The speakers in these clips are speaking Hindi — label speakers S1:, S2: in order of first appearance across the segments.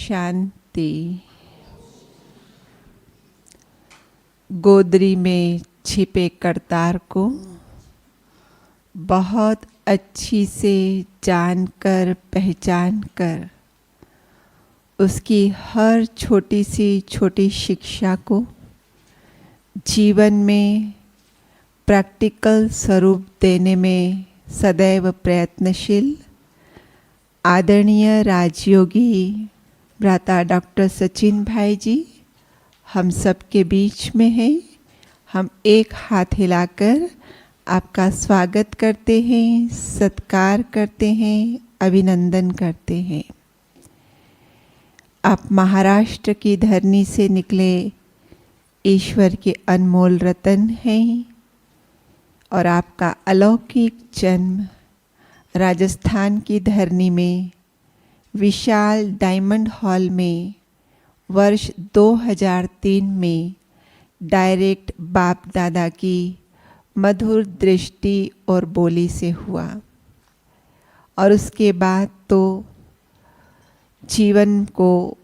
S1: शांति। गोदरी में छिपे करतार को बहुत अच्छी से जानकर पहचान कर उसकी हर छोटी सी छोटी शिक्षा को जीवन में प्रैक्टिकल स्वरूप देने में सदैव प्रयत्नशील आदरणीय राजयोगी भ्राता डॉक्टर सचिन भाई जी हम सब के बीच में हैं। हम एक हाथ हिलाकर आपका स्वागत करते हैं, सत्कार करते हैं, अभिनंदन करते हैं। आप महाराष्ट्र की धरनी से निकले ईश्वर के अनमोल रतन हैं और आपका अलौकिक जन्म राजस्थान की धरनी में विशाल डायमंड हॉल में वर्ष 2003 में डायरेक्ट बाप दादा की मधुर दृष्टि और बोली से हुआ और उसके बाद तो जीवन को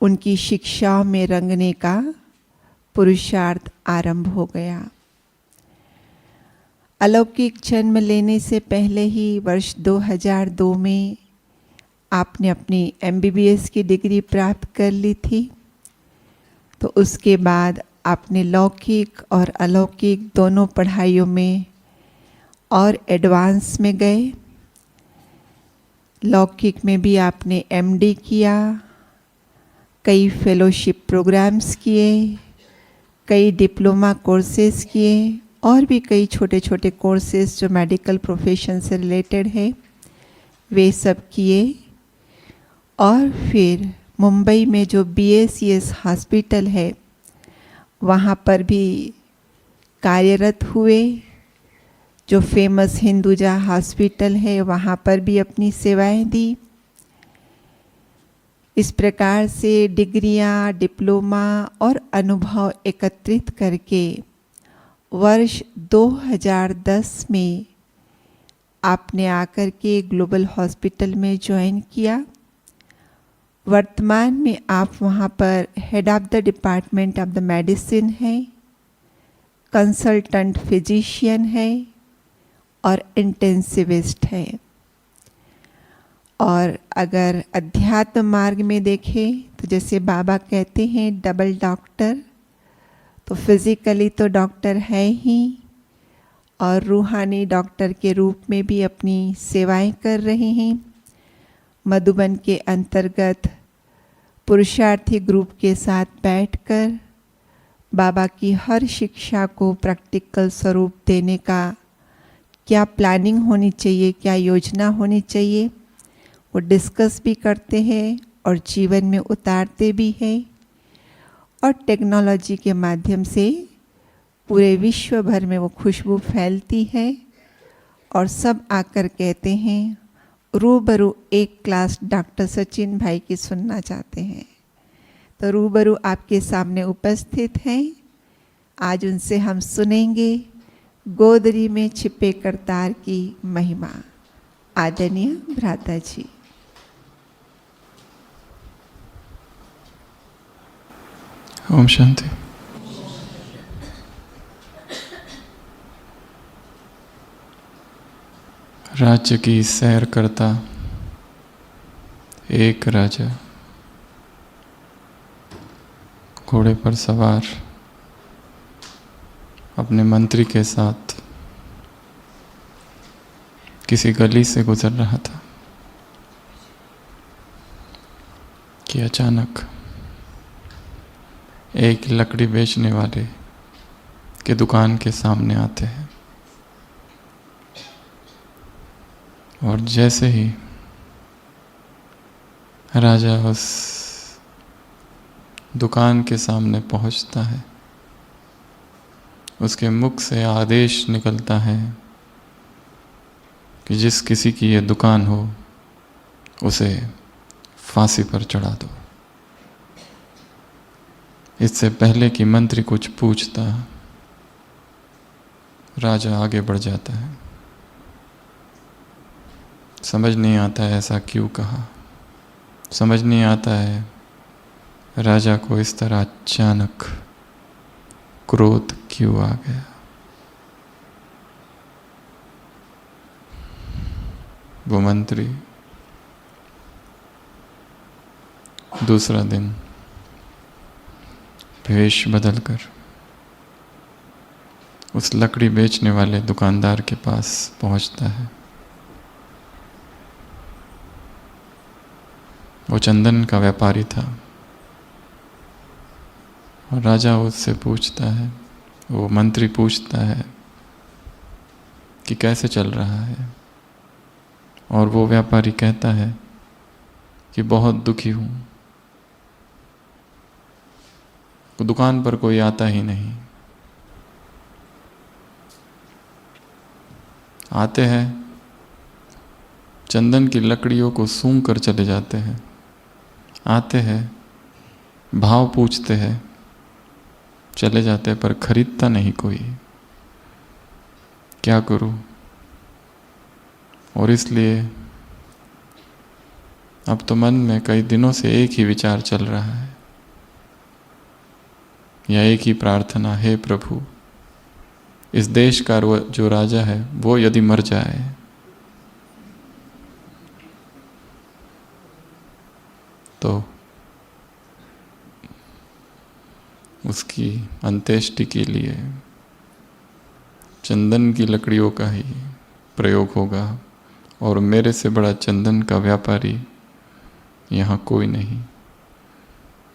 S1: उनकी शिक्षाओं में रंगने का पुरुषार्थ आरंभ हो गया। अलौकिक जन्म लेने से पहले ही वर्ष 2002 में आपने अपनी MBBS की डिग्री प्राप्त कर ली थी। तो उसके बाद आपने लौकिक और अलौकिक दोनों पढ़ाइयों में और एडवांस में गए। लौकिक में भी आपने MD किया, कई फेलोशिप प्रोग्राम्स किए, कई डिप्लोमा कोर्सेज किए और भी कई छोटे छोटे कोर्सेज जो मेडिकल प्रोफेशन से रिलेटेड है वे सब किए। और फिर मुंबई में जो BACS हॉस्पिटल है वहाँ पर भी कार्यरत हुए। जो फेमस हिंदुजा हॉस्पिटल है वहाँ पर भी अपनी सेवाएं दी। इस प्रकार से डिग्रियां, डिप्लोमा और अनुभव एकत्रित करके वर्ष 2010 में आपने आकर के ग्लोबल हॉस्पिटल में ज्वाइन किया। वर्तमान में आप वहाँ पर head of the department of the medicine हैं, कंसल्टेंट फिजिशियन है और इंटेंसिविस्ट है। और अगर अध्यात्म मार्ग में देखें तो जैसे बाबा कहते हैं डबल डॉक्टर, तो फिजिकली तो डॉक्टर है ही और रूहानी डॉक्टर के रूप में भी अपनी सेवाएं कर रहे हैं। मधुबन के अंतर्गत पुरुषार्थी ग्रुप के साथ बैठकर बाबा की हर शिक्षा को प्रैक्टिकल स्वरूप देने का क्या प्लानिंग होनी चाहिए, क्या योजना होनी चाहिए, वो डिस्कस भी करते हैं और जीवन में उतारते भी हैं। और टेक्नोलॉजी के माध्यम से पूरे विश्व भर में वो खुशबू फैलती है और सब आकर कहते हैं रूबरू एक क्लास डॉक्टर सचिन भाई की सुनना चाहते हैं। तो रूबरू आपके सामने उपस्थित हैं। आज उनसे हम सुनेंगे गोदरी में छिपे करतार की महिमा। आदरणीय भ्राता जी।
S2: ओम शांति। राज्य की सैर करता एक राजा घोड़े पर सवार अपने मंत्री के साथ किसी गली से गुजर रहा था कि अचानक एक लकड़ी बेचने वाले के दुकान के सामने आते हैं और जैसे ही राजा उस दुकान के सामने पहुंचता है उसके मुख से आदेश निकलता है कि जिस किसी की ये दुकान हो उसे फांसी पर चढ़ा दो। इससे पहले कि मंत्री कुछ पूछता राजा आगे बढ़ जाता है। समझ नहीं आता है ऐसा क्यों कहा, समझ नहीं आता है राजा को इस तरह अचानक क्रोध क्यों आ गया? वो मंत्री दूसरा दिन वेश बदलकर उस लकड़ी बेचने वाले दुकानदार के पास पहुंचता है। वो चंदन का व्यापारी था और राजा उससे पूछता है, वो मंत्री पूछता है कि कैसे चल रहा है, और वो व्यापारी कहता है कि बहुत दुखी हूँ, दुकान पर कोई आता ही नहीं। आते हैं, चंदन की लकड़ियों को सूंघ कर चले जाते हैं। आते हैं, भाव पूछते हैं, चले जाते हैं, पर खरीदता नहीं कोई। क्या करूं? और इसलिए अब तो मन में कई दिनों से एक ही विचार चल रहा है, या एक ही प्रार्थना, हे प्रभु, इस देश का जो राजा है वो यदि मर जाए तो उसकी अंत्येष्टि के लिए चंदन की लकड़ियों का ही प्रयोग होगा, और मेरे से बड़ा चंदन का व्यापारी यहाँ कोई नहीं।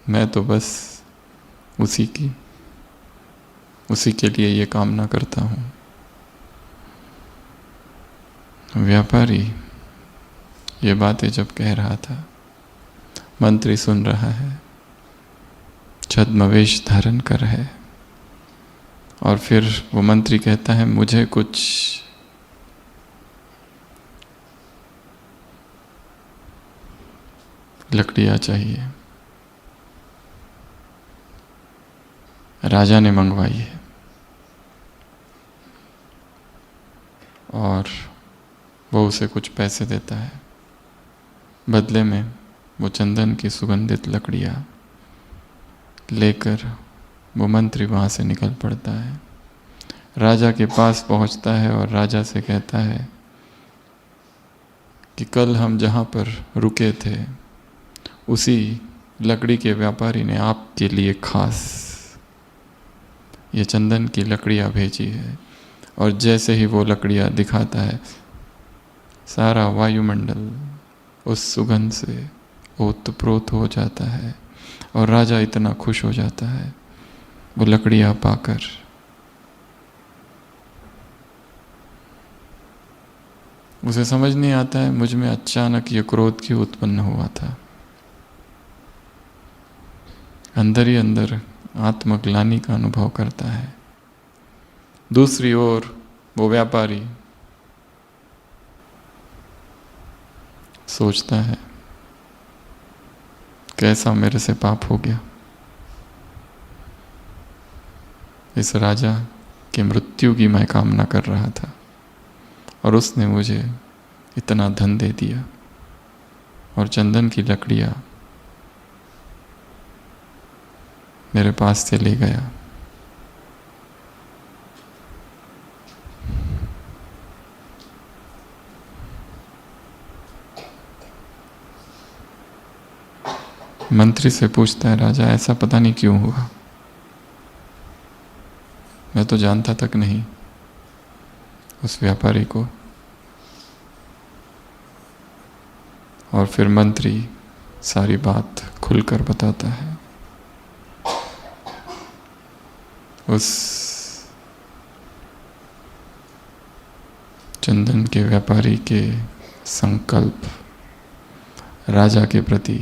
S2: मैं तो बस उसी के लिए ये कामना करता हूँ। व्यापारी ये बातें जब कह रहा था, मंत्री सुन रहा है, छद्मवेश धारण कर है, और फिर वो मंत्री कहता है, मुझे कुछ लकड़ियाँ चाहिए। राजा ने मंगवाई है, और वो उसे कुछ पैसे देता है। बदले में वो चंदन की सुगंधित लकड़ियाँ लेकर वो मंत्री वहाँ से निकल पड़ता है। राजा के पास पहुँचता है और राजा से कहता है कि कल हम जहाँ पर रुके थे उसी लकड़ी के व्यापारी ने आपके लिए खास ये चंदन की लकड़ियाँ भेजी है। और जैसे ही वो लकड़ियाँ दिखाता है, सारा वायुमंडल उस सुगंध से ओतप्रोत हो जाता है, और राजा इतना खुश हो जाता है वो लकड़ियाँ पाकर। उसे समझ नहीं आता है मुझ में अचानक ये क्रोध क्यों उत्पन्न हुआ था। अंदर ही अंदर आत्मग्लानि का अनुभव करता है। दूसरी ओर वो व्यापारी सोचता है, कैसा मेरे से पाप हो गया। इस राजा की मृत्यु की मैं कामना कर रहा था और उसने मुझे इतना धन दे दिया और चंदन की लकड़ियाँ मेरे पास से ले गया। मंत्री से पूछता है राजा, ऐसा पता नहीं क्यों हुआ, मैं तो जानता तक नहीं उस व्यापारी को। और फिर मंत्री सारी बात खुलकर बताता है। उस चंदन के व्यापारी के संकल्प राजा के प्रति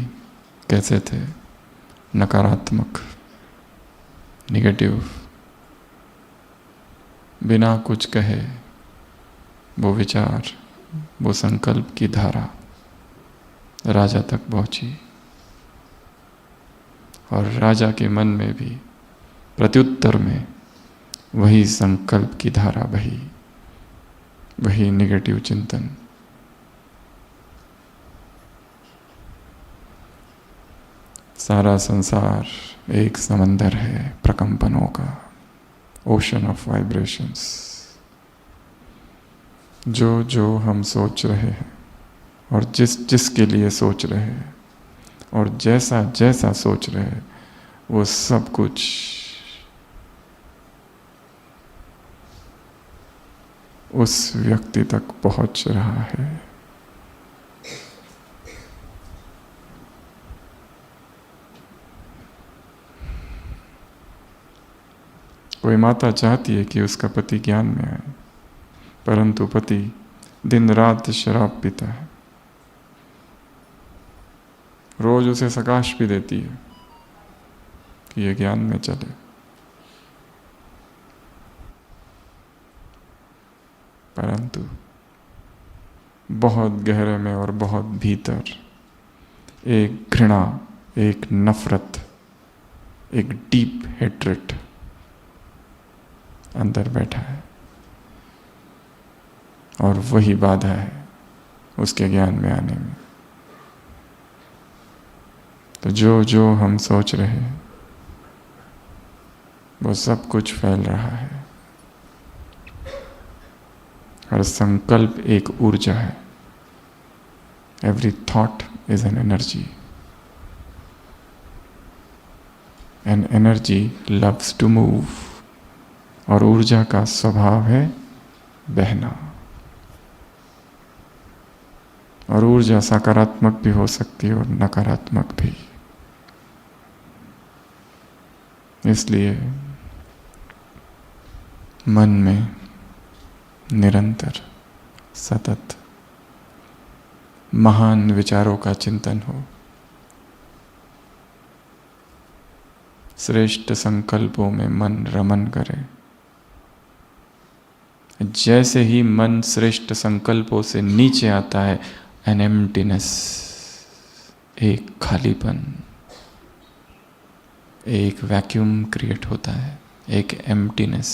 S2: कैसे थे, नकारात्मक, नेगेटिव। बिना कुछ कहे वो विचार, वो संकल्प की धारा राजा तक पहुंची, और राजा के मन में भी प्रत्युत्तर में वही संकल्प की धारा बही, वही नेगेटिव चिंतन। सारा संसार एक समंदर है प्रकंपनों का, ओशन ऑफ वाइब्रेशंस। जो जो हम सोच रहे हैं और जिस जिसके लिए सोच रहे हैं और जैसा जैसा सोच रहे हैं, वो सब कुछ उस व्यक्ति तक पहुंच रहा है। कोई माता चाहती है कि उसका पति ज्ञान में आए, परंतु पति दिन रात शराब पीता है। रोज उसे सकाश भी देती है कि ये ज्ञान में चले, परंतु बहुत गहरे में और बहुत भीतर एक घृणा, एक नफरत, एक डीप हेट्रेट अंदर बैठा है, और वही बाधा है उसके ज्ञान में आने में। तो जो जो हम सोच रहे हैं वो सब कुछ फैल रहा है। हर संकल्प एक ऊर्जा है। Every thought is an energy, and energy loves to move. और ऊर्जा का स्वभाव है बहना। और ऊर्जा सकारात्मक भी हो सकती है और नकारात्मक भी। इसलिए मन में निरंतर सतत महान विचारों का चिंतन हो, श्रेष्ठ संकल्पों में मन रमन करे। जैसे ही मन श्रेष्ठ संकल्पों से नीचे आता है, एन एम्प्टीनेस, एक खालीपन, एक वैक्यूम क्रिएट होता है, एक एम्प्टीनेस,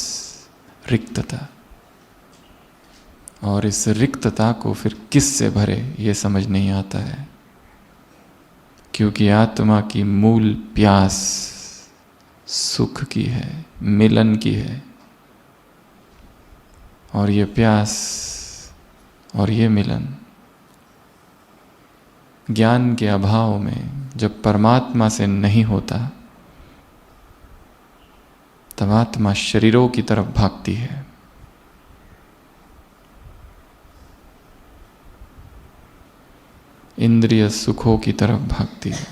S2: रिक्तता। और इस रिक्तता को फिर किस से भरे ये समझ नहीं आता है, क्योंकि आत्मा की मूल प्यास सुख की है, मिलन की है। और ये प्यास और ये मिलन ज्ञान के अभाव में जब परमात्मा से नहीं होता, तब आत्मा शरीरों की तरफ भागती है। इंद्रिय सुखों की तरफ भागती है।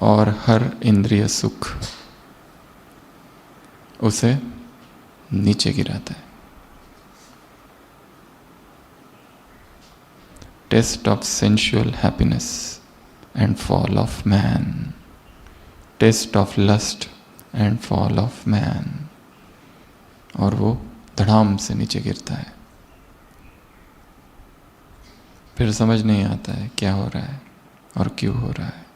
S2: और हर इंद्रिय सुख उसे नीचे गिराता है। Taste of sensual happiness and fall of man, taste of lust and fall of man. और वो धड़ाम से नीचे गिरता है। फिर समझ नहीं आता है क्या हो रहा है और क्यों हो रहा है।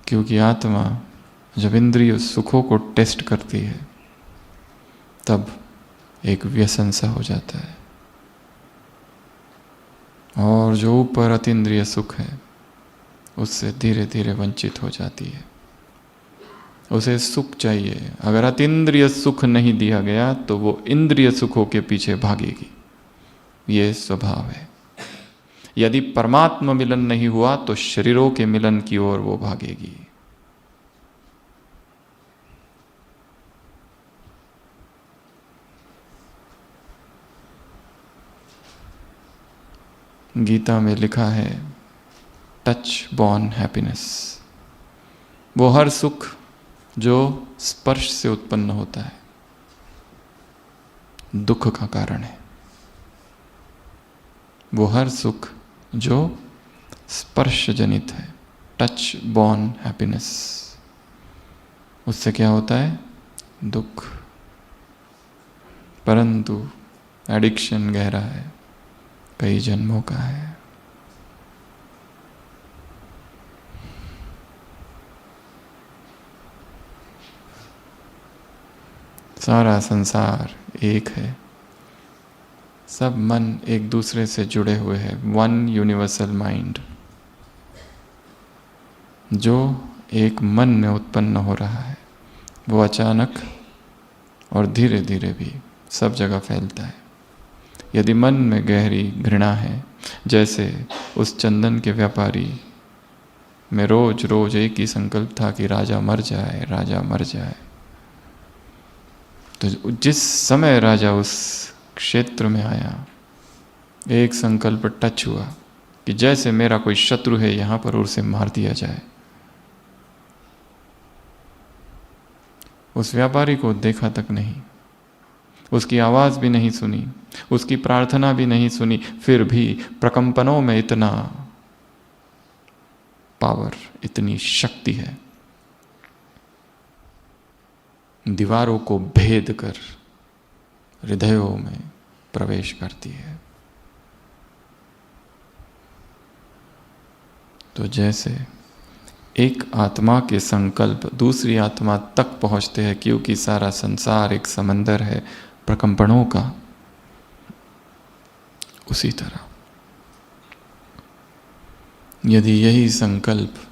S2: क्योंकि आत्मा जब इंद्रिय सुखों को टेस्ट करती है, तब एक व्यसन सा हो जाता है। और जो ऊपर अतीन्द्रिय सुख है, उससे धीरे धीरे वंचित हो जाती है। उसे सुख चाहिए। अगर अतीन्द्रिय सुख नहीं दिया गया तो वो इंद्रिय सुखों के पीछे भागेगी। ये स्वभाव है। यदि परमात्मा मिलन नहीं हुआ तो शरीरों के मिलन की ओर वो भागेगी। गीता में लिखा है टच बॉर्न हैप्पीनेस, वो हर सुख जो स्पर्श से उत्पन्न होता है, दुख का कारण है। वो हर सुख जो स्पर्श जनित है, टच बॉर्न हैप्पीनेस, उससे क्या होता है? दुख। परंतु एडिक्शन गहरा है, कई जन्मों का है। सारा संसार एक है, सब मन एक दूसरे से जुड़े हुए हैं, वन यूनिवर्सल माइंड जो एक मन में उत्पन्न हो रहा है, वो अचानक और धीरे धीरे भी सब जगह फैलता है। यदि मन में गहरी घृणा है, जैसे उस चंदन के व्यापारी में रोज रोज एक ही संकल्प था कि राजा मर जाए, राजा मर जाए, तो जिस समय राजा उस क्षेत्र में आया, एक संकल्प टच हुआ कि जैसे मेरा कोई शत्रु है यहां पर, उसे मार दिया जाए। उस व्यापारी को देखा तक नहीं, उसकी आवाज भी नहीं सुनी, उसकी प्रार्थना भी नहीं सुनी, फिर भी प्रकंपनों में इतना पावर, इतनी शक्ति है, दीवारों को भेद कर हृदयों में प्रवेश करती है। तो जैसे एक आत्मा के संकल्प दूसरी आत्मा तक पहुंचते हैं, क्योंकि सारा संसार एक समंदर है प्रकंपनों का, उसी तरह यदि यही संकल्प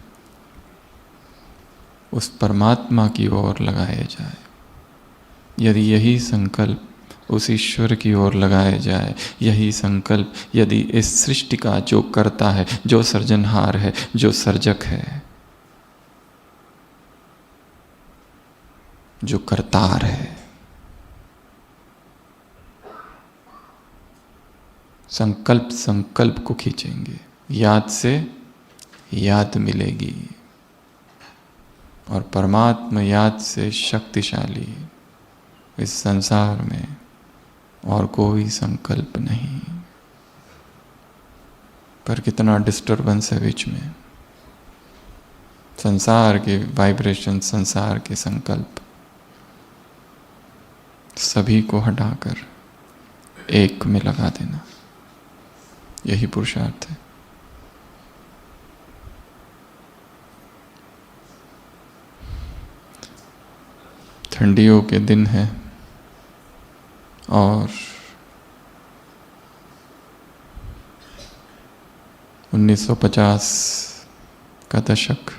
S2: उस परमात्मा की ओर लगाया जाए, यदि यही संकल्प उस ईश्वर की ओर लगाया जाए, यही संकल्प यदि इस सृष्टि का जो करता है, जो सृजनहार है, जो सर्जक है, जो करतार है, संकल्प संकल्प को खींचेंगे, याद से याद मिलेगी, और परमात्मा याद से शक्तिशाली इस संसार में और कोई संकल्प नहीं। पर कितना डिस्टर्बेंस है बीच में, संसार के वाइब्रेशन, संसार के संकल्प, सभी को हटाकर एक में लगा देना, यही पुरुषार्थ है। ठंडियों के दिन है और 1950 का दशक,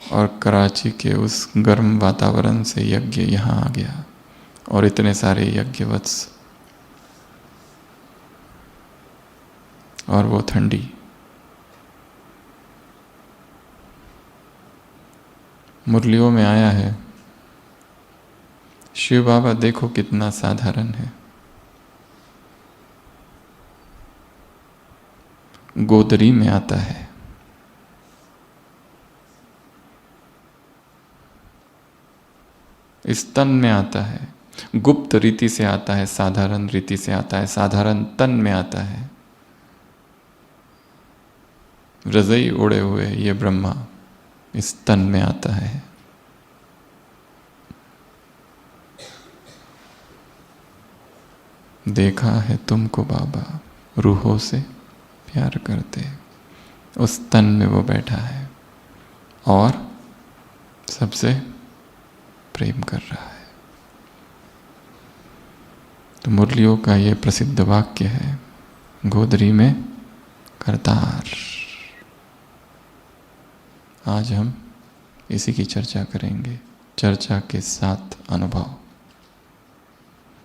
S2: और कराची के उस गर्म वातावरण से यज्ञ यहाँ आ गया, और इतने सारे यज्ञवत्स, और वो ठंडी। मुरलियों में आया है, शिव बाबा देखो कितना साधारण है, गोदरी में आता है, स्तन में आता है, गुप्त रीति से आता है, साधारण रीति से आता है, साधारण तन में आता है, रज़ई उड़े हुए ये ब्रह्मा इस तन में आता है। देखा है तुमको बाबा रूहों से प्यार करते, उस तन में वो बैठा है और सबसे प्रेम कर रहा है। तो मुरलियों का ये प्रसिद्ध वाक्य है, गोदरी में करतार। आज हम इसी की चर्चा करेंगे, चर्चा के साथ अनुभव।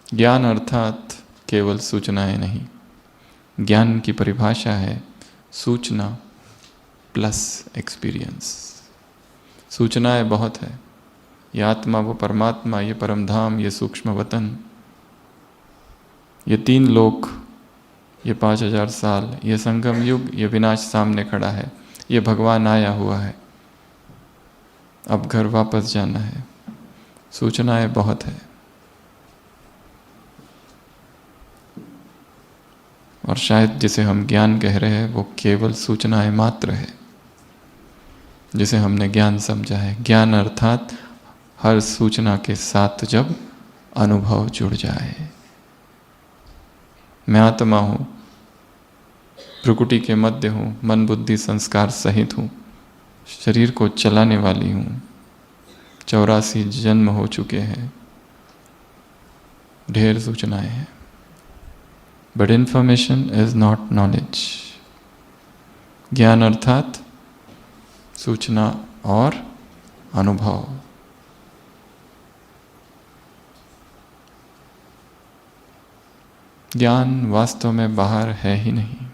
S2: ज्ञान अर्थात केवल सूचनाएं नहीं, ज्ञान की परिभाषा है सूचना प्लस एक्सपीरियंस। सूचनाएं बहुत है, ये आत्मा, वो परमात्मा, ये परमधाम, ये सूक्ष्म वतन, ये 3 लोक, ये 5000 साल, ये संगम युग, ये विनाश सामने खड़ा है, ये भगवान आया हुआ है, अब घर वापस जाना है। सूचनाएं बहुत है, और शायद जिसे हम ज्ञान कह रहे हैं वो केवल सूचनाएं मात्र है, जिसे हमने ज्ञान समझा है। ज्ञान अर्थात हर सूचना के साथ जब अनुभव जुड़ जाए। मैं आत्मा हूँ, प्रकृति के मध्य हूँ, मन बुद्धि संस्कार सहित हूँ, शरीर को चलाने वाली हूँ, 84 जन्म हो चुके हैं, ढेर सूचनाएं हैं, but information is not knowledge. ज्ञान अर्थात सूचना और अनुभव। ज्ञान वास्तव में बाहर है ही नहीं,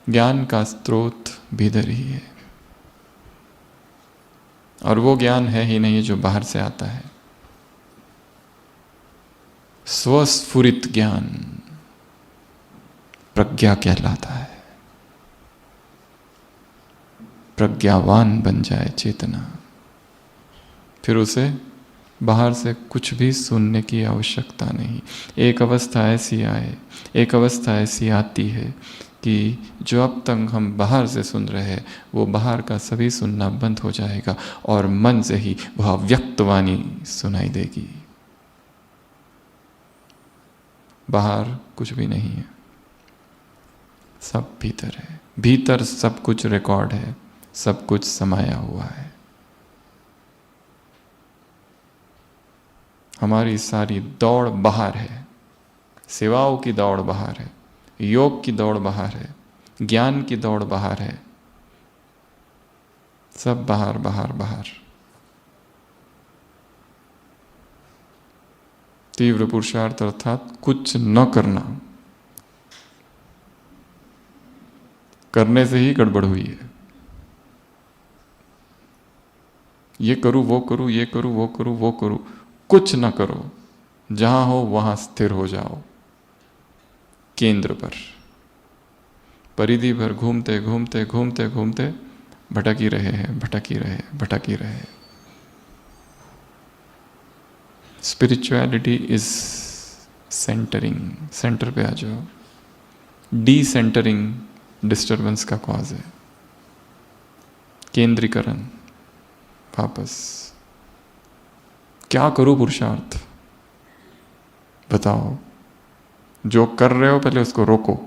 S2: ज्ञान का स्रोत भीतर ही है, और वो ज्ञान है ही नहीं जो बाहर से आता है। स्वस्फुरित ज्ञान प्रज्ञा कहलाता है। प्रज्ञावान बन जाए चेतना, फिर उसे बाहर से कुछ भी सुनने की आवश्यकता नहीं। एक अवस्था ऐसी आए, एक अवस्था ऐसी आती है कि जो अब तक हम बाहर से सुन रहे हैं वो बाहर का सभी सुनना बंद हो जाएगा और मन से ही वह व्यक्त वाणी सुनाई देगी। बाहर कुछ भी नहीं है, सब भीतर है। भीतर सब कुछ रिकॉर्ड है, सब कुछ समाया हुआ है। हमारी सारी दौड़ बाहर है, सेवाओं की दौड़ बाहर है, योग की दौड़ बाहर है, ज्ञान की दौड़ बाहर है, सब बाहर बाहर बाहर। तीव्र पुरुषार्थ अर्थात कुछ न करना, करने से ही गड़बड़ हुई है। ये करूं वो करूं, ये करूं वो करूं वो करूं, कुछ न करो। जहां हो वहां स्थिर हो जाओ, केंद्र पर। परिधि भर घूमते घूमते घूमते घूमते भटक ही रहे हैं, भटक ही रहे, भटक ही रहे। स्पिरिचुअलिटी इज सेंटरिंग, सेंटर पे आ जाओ। डिसेंटरिंग डिस्टरबेंस का कॉज है। केंद्रीकरण, वापस। क्या करूं पुरुषार्थ? बताओ। जो कर रहे हो पहले उसको रोको।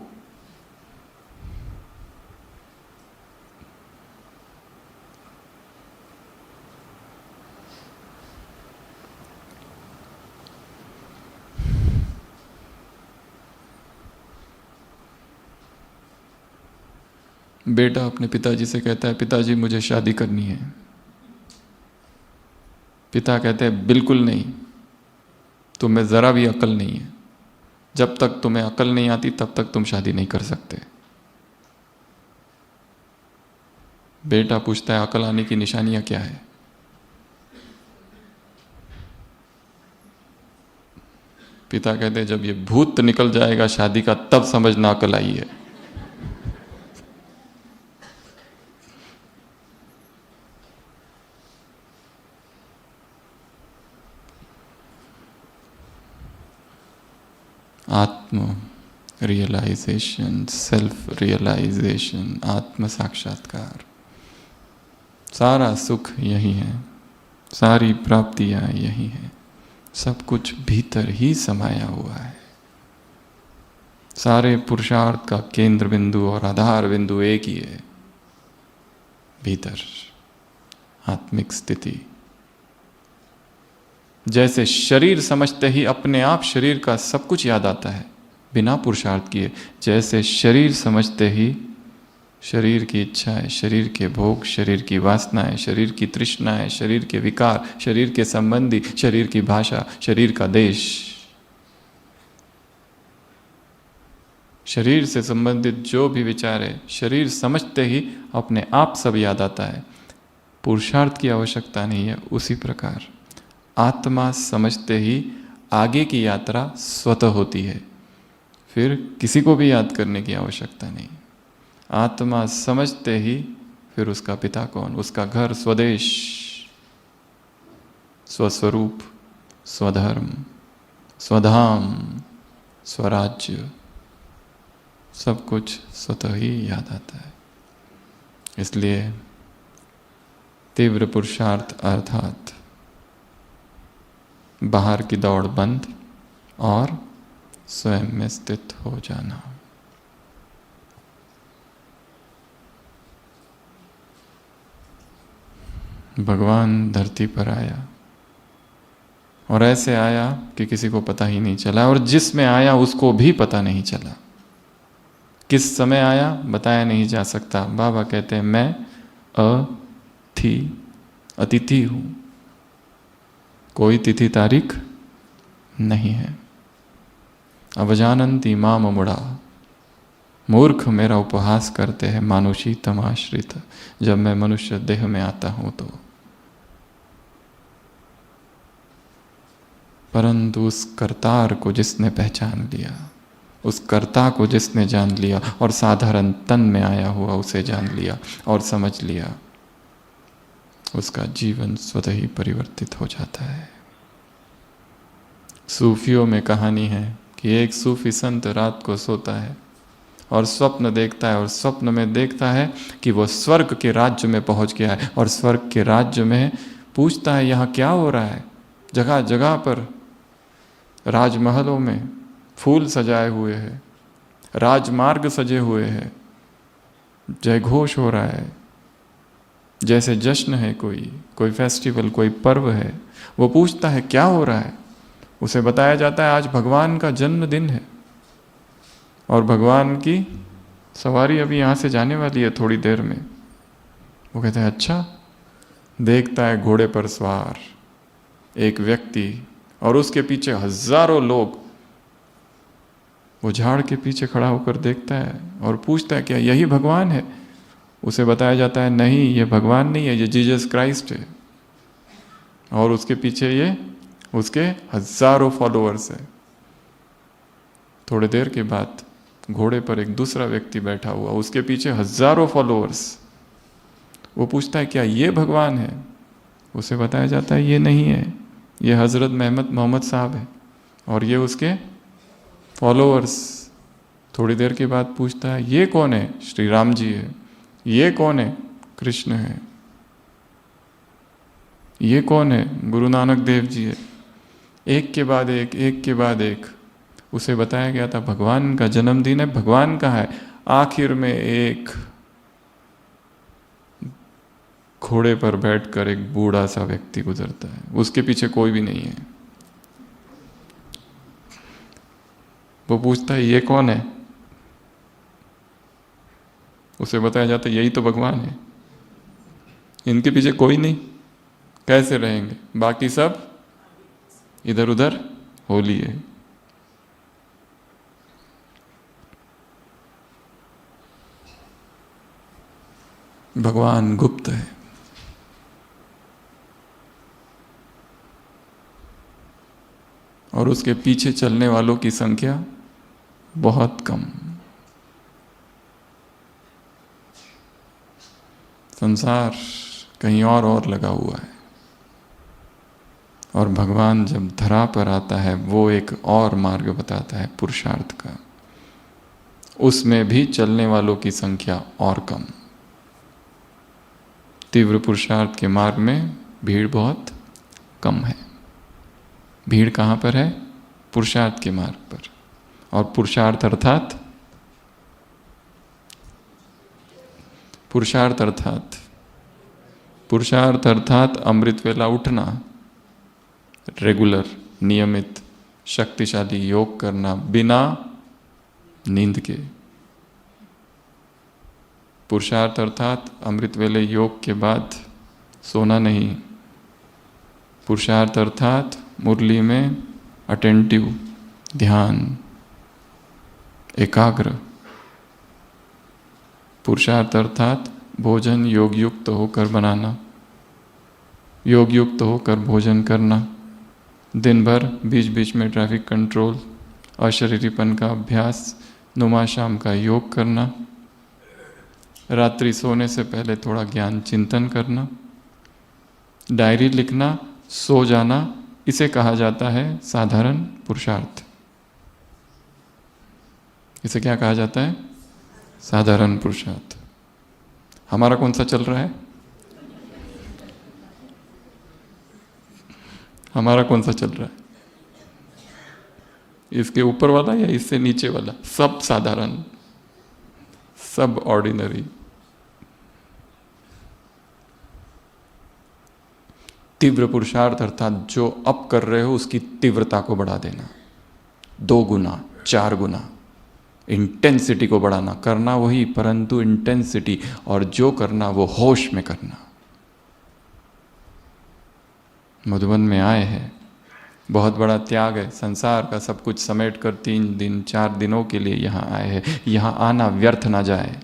S2: बेटा अपने पिताजी से कहता है, पिताजी मुझे शादी करनी है। पिता कहते हैं बिल्कुल नहीं, तुम्हें जरा भी अकल नहीं है। जब तक तुम्हें अकल नहीं आती तब तक तुम शादी नहीं कर सकते। बेटा पूछता है अकल आने की निशानियां क्या है? पिता कहते हैं जब ये भूत निकल जाएगा शादी का तब समझना अकल आई है। आत्म रियलाइजेशन, सेल्फ रियलाइजेशन, आत्म साक्षात्कार, सारा सुख यही है, सारी प्राप्तियां यही है। सब कुछ भीतर ही समाया हुआ है। सारे पुरुषार्थ का केंद्र बिंदु और आधार बिंदु एक ही है, भीतर आत्मिक स्थिति। जैसे शरीर समझते ही अपने आप शरीर का सब कुछ याद आता है बिना पुरुषार्थ किए, जैसे शरीर समझते ही शरीर की इच्छाएं, शरीर के भोग, शरीर की वासनाएं, शरीर की तृष्णाएं, शरीर के विकार, शरीर के संबंधी, शरीर की भाषा, शरीर का देश, शरीर से संबंधित जो भी विचार है, शरीर समझते ही अपने आप सब याद आता है। पुरुषार्थ की आवश्यकता नहीं है। उसी प्रकार आत्मा समझते ही आगे की यात्रा स्वतः होती है, फिर किसी को भी याद करने की आवश्यकता नहीं। आत्मा समझते ही फिर उसका पिता कौन, उसका घर, स्वदेश, स्वस्वरूप, स्वधर्म, स्वधाम, स्वराज्य, सब कुछ स्वतः ही याद आता है। इसलिए तीव्र पुरुषार्थ अर्थात बाहर की दौड़ बंद और स्वयं में स्थित हो जाना। भगवान धरती पर आया और ऐसे आया कि किसी को पता ही नहीं चला, और जिसमें आया उसको भी पता नहीं चला। किस समय आया बताया नहीं जा सकता। बाबा कहते हैं मैं अतिथि हूं, कोई तिथि तारीख नहीं है। अवजानन्ति माम मुड़ा, मूर्ख मेरा उपहास करते हैं मानुषी तमाश्रित, जब मैं मनुष्य देह में आता हूं तो। परंतु उस करतार को जिसने पहचान लिया, उस कर्ता को जिसने जान लिया और साधारण तन में आया हुआ उसे जान लिया और समझ लिया, उसका जीवन स्वतः ही परिवर्तित हो जाता है। सूफियों में कहानी है कि एक सूफी संत रात को सोता है और स्वप्न देखता है, और स्वप्न में देखता है कि वह स्वर्ग के राज्य में पहुंच गया है, और स्वर्ग के राज्य में पूछता है यहाँ क्या हो रहा है। जगह जगह पर राजमहलों में फूल सजाए हुए हैं, राजमार्ग सजे हुए हैं, जय घोष हो रहा है, जैसे जश्न है, कोई फेस्टिवल, कोई पर्व है। वो पूछता है क्या हो रहा है। उसे बताया जाता है आज भगवान का जन्मदिन है और भगवान की सवारी अभी यहाँ से जाने वाली है थोड़ी देर में। वो कहता है अच्छा। देखता है घोड़े पर सवार एक व्यक्ति और उसके पीछे हजारों लोग। वो झाड़ के पीछे खड़ा होकर देखता है और पूछता है क्या यही भगवान है। उसे बताया जाता है नहीं, ये भगवान नहीं है, ये जीसस क्राइस्ट है, और उसके पीछे ये उसके हजारों फॉलोअर्स है। थोड़ी देर के बाद घोड़े पर एक दूसरा व्यक्ति बैठा हुआ, उसके पीछे हजारों फॉलोअर्स। वो पूछता है क्या ये भगवान है। उसे बताया जाता है ये नहीं है, ये हजरत मोहम्मद साहब है और ये उसके फॉलोअर्स। थोड़ी देर के बाद पूछता है ये कौन है। श्री राम जी है। ये कौन है। कृष्ण है। ये कौन है। गुरु नानक देव जी है। एक के बाद एक, एक के बाद एक। उसे बताया गया था भगवान का जन्मदिन है, भगवान का है। आखिर में एक घोड़े पर बैठकर एक बूढ़ा सा व्यक्ति गुजरता है, उसके पीछे कोई भी नहीं है। वो पूछता है ये कौन है। उसे बताया जाता है यही तो भगवान है, इनके पीछे कोई नहीं, कैसे रहेंगे, बाकी सब इधर उधर हो लिए। भगवान गुप्त है। और उसके पीछे चलने वालों की संख्या बहुत कम। संसार कहीं और लगा हुआ है, और भगवान जब धरा पर आता है वो एक और मार्ग बताता है पुरुषार्थ का। उसमें भी चलने वालों की संख्या और कम। तीव्र पुरुषार्थ के मार्ग में भीड़ बहुत कम है। भीड़ कहाँ पर है। पुरुषार्थ के मार्ग पर। और पुरुषार्थ अर्थात अमृत वेला उठना, रेगुलर नियमित शक्तिशाली योग करना बिना नींद के। पुरुषार्थ अर्थात अमृत वेले योग के बाद सोना नहीं। पुरुषार्थ अर्थात मुरली में अटेंटिव, ध्यान, एकाग्र। पुरुषार्थ अर्थात भोजन योग युक्त होकर बनाना, योग युक्त होकर भोजन करना, दिन भर बीच बीच में ट्रैफिक कंट्रोल, अशरीरीपन का अभ्यास, नुमा शाम का योग करना, रात्रि सोने से पहले थोड़ा ज्ञान चिंतन करना, डायरी लिखना, सो जाना, इसे कहा जाता है साधारण पुरुषार्थ। इसे क्या कहा जाता है। साधारण पुरुषार्थ। हमारा कौन सा चल रहा है। हमारा कौन सा चल रहा है। इसके ऊपर वाला या इससे नीचे वाला। सब साधारण, सब ऑर्डिनरी। तीव्र पुरुषार्थ अर्थात जो अब कर रहे हो उसकी तीव्रता को बढ़ा देना, 2 गुना 4 गुना इंटेंसिटी को बढ़ाना। करना वही, परंतु इंटेंसिटी, और जो करना वो होश में करना। मधुबन में आए हैं, बहुत बड़ा त्याग है, संसार का सब कुछ समेट कर 3 दिन 4 दिनों के लिए यहाँ आए हैं। यहाँ आना व्यर्थ ना जाए।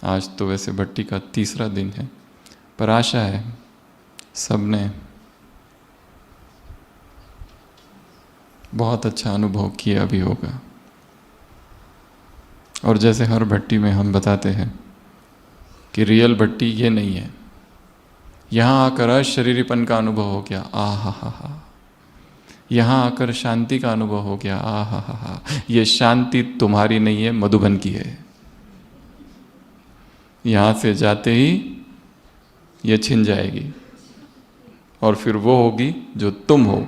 S2: आज तो वैसे भट्टी का 3रा दिन है, पर आशा है सबने बहुत अच्छा अनुभव किया भी होगा। और जैसे हर भट्टी में हम बताते हैं कि रियल भट्टी ये नहीं है। यहाँ आकर अशरीरीपन का अनुभव हो गया, आ हा हा हा। यहाँ आकर शांति का अनुभव हो गया, आ हा हा हा। ये शांति तुम्हारी नहीं है, मधुबन की है। यहाँ से जाते ही ये छिन जाएगी और फिर वो होगी जो तुम हो।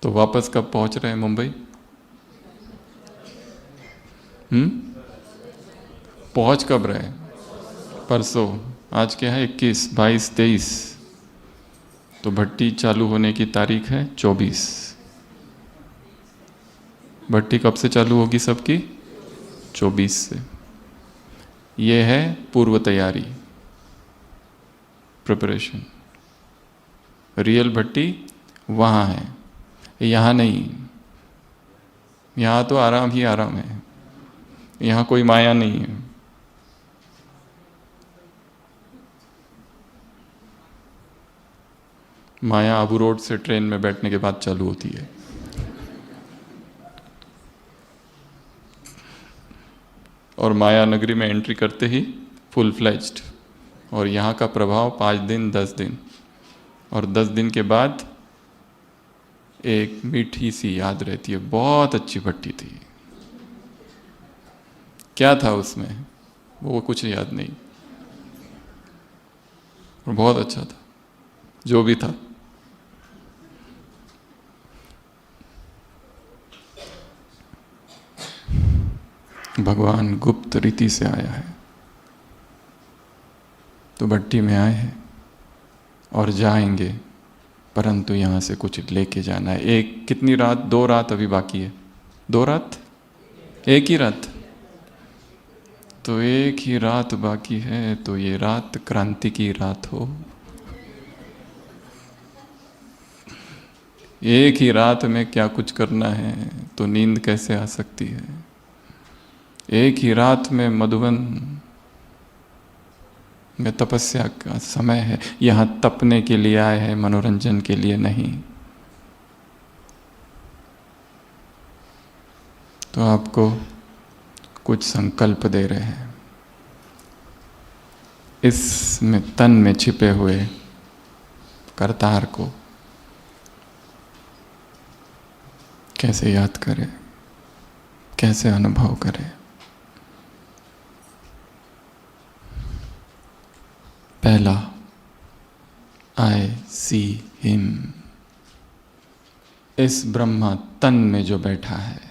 S2: तो वापस कब पहुंच रहे हैं मुंबई? पहुंच कब रहे हैं? परसों। आज क्या है? 21, 22, 23। तो भट्टी चालू होने की तारीख है 24। भट्टी कब से चालू होगी सबकी? 24 से। ये है पूर्व तैयारी, प्रिपरेशन। रियल भट्टी वहाँ है, यहाँ नहीं। यहाँ तो आराम ही आराम है, यहाँ कोई माया नहीं है। माया आबू रोड से ट्रेन में बैठने के बाद चालू होती है। और माया नगरी में एंट्री करते ही फुल फ्लेज्ड। और यहाँ का प्रभाव 5 दिन 10 दिन, और 10 दिन के बाद एक मीठी सी याद रहती है, बहुत अच्छी भट्टी थी। क्या था उसमें वो कुछ याद नहीं, और बहुत अच्छा था जो भी था। भगवान गुप्त रीति से आया है, तो भट्टी में आए हैं और जाएंगे, परंतु यहाँ से कुछ लेके जाना है। एक कितनी रात? 2 रात अभी बाकी है। 2 रात? 1 ही रात? तो 1 ही रात बाकी है, तो ये रात क्रांति की रात हो। 1 ही रात में क्या कुछ करना है, तो नींद कैसे आ सकती है? 1 ही रात में मधुबन में तपस्या का समय है। यहाँ तपने के लिए आए हैं, मनोरंजन के लिए नहीं। तो आपको कुछ संकल्प दे रहे हैं। इसमें तन में छिपे हुए करतार को कैसे याद करें, कैसे अनुभव करें। पहला, आई सी हिम। इस ब्रह्मा तन में जो बैठा है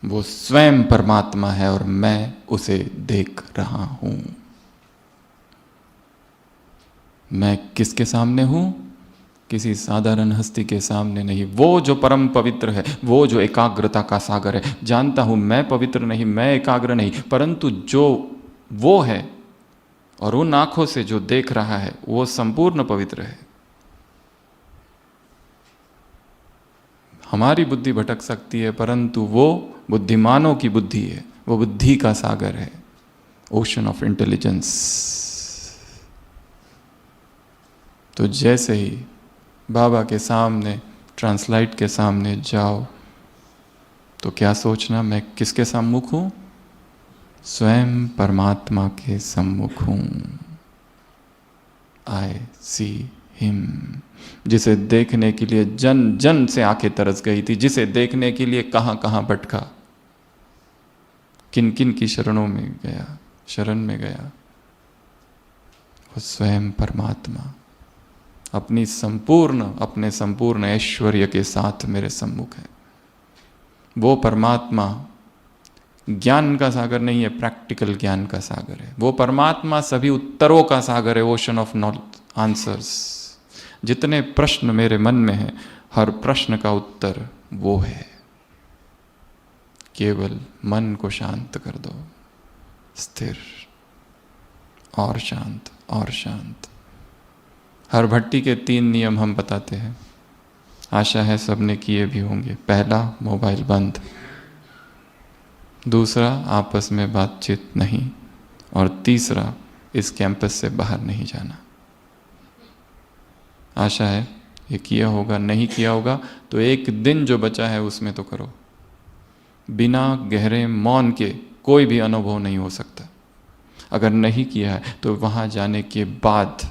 S2: वो स्वयं परमात्मा है और मैं उसे देख रहा हूं। मैं किसके सामने हूं? किसी साधारण हस्ती के सामने नहीं। वो जो परम पवित्र है, वो जो एकाग्रता का सागर है। जानता हूं मैं पवित्र नहीं, मैं एकाग्र नहीं, परंतु जो वो है और उन आंखों से जो देख रहा है वो संपूर्ण पवित्र है। हमारी बुद्धि भटक सकती है, परंतु वो बुद्धिमानों की बुद्धि है, वो बुद्धि का सागर है, ओशन ऑफ इंटेलिजेंस। तो जैसे ही बाबा के सामने, ट्रांसलाइट के सामने जाओ, तो क्या सोचना, मैं किसके सम्मुख हूं? स्वयं परमात्मा के सम्मुख हूं। आई सी हिम। जिसे देखने के लिए जन जन से आंखें तरस गई थी, जिसे देखने के लिए कहां कहां भटका, किन किन की शरणों में गया, शरण में गया, वो स्वयं परमात्मा अपने संपूर्ण ऐश्वर्य के साथ मेरे सम्मुख है। वो परमात्मा ज्ञान का सागर नहीं है, प्रैक्टिकल ज्ञान का सागर है। वो परमात्मा सभी उत्तरों का सागर है, ओशन ऑफ नॉलेज, आंसर्स। जितने प्रश्न मेरे मन में है, हर प्रश्न का उत्तर वो है। केवल मन को शांत कर दो, स्थिर और शांत और शांत। हर भट्टी के 3 नियम हम बताते हैं, आशा है सबने किए भी होंगे। पहला, मोबाइल बंद। दूसरा, आपस में बातचीत नहीं। और तीसरा, इस कैंपस से बाहर नहीं जाना। आशा है ये किया होगा, नहीं किया होगा तो एक दिन जो बचा है उसमें तो करो। बिना गहरे मौन के कोई भी अनुभव नहीं हो सकता। अगर नहीं किया है तो वहां जाने के बाद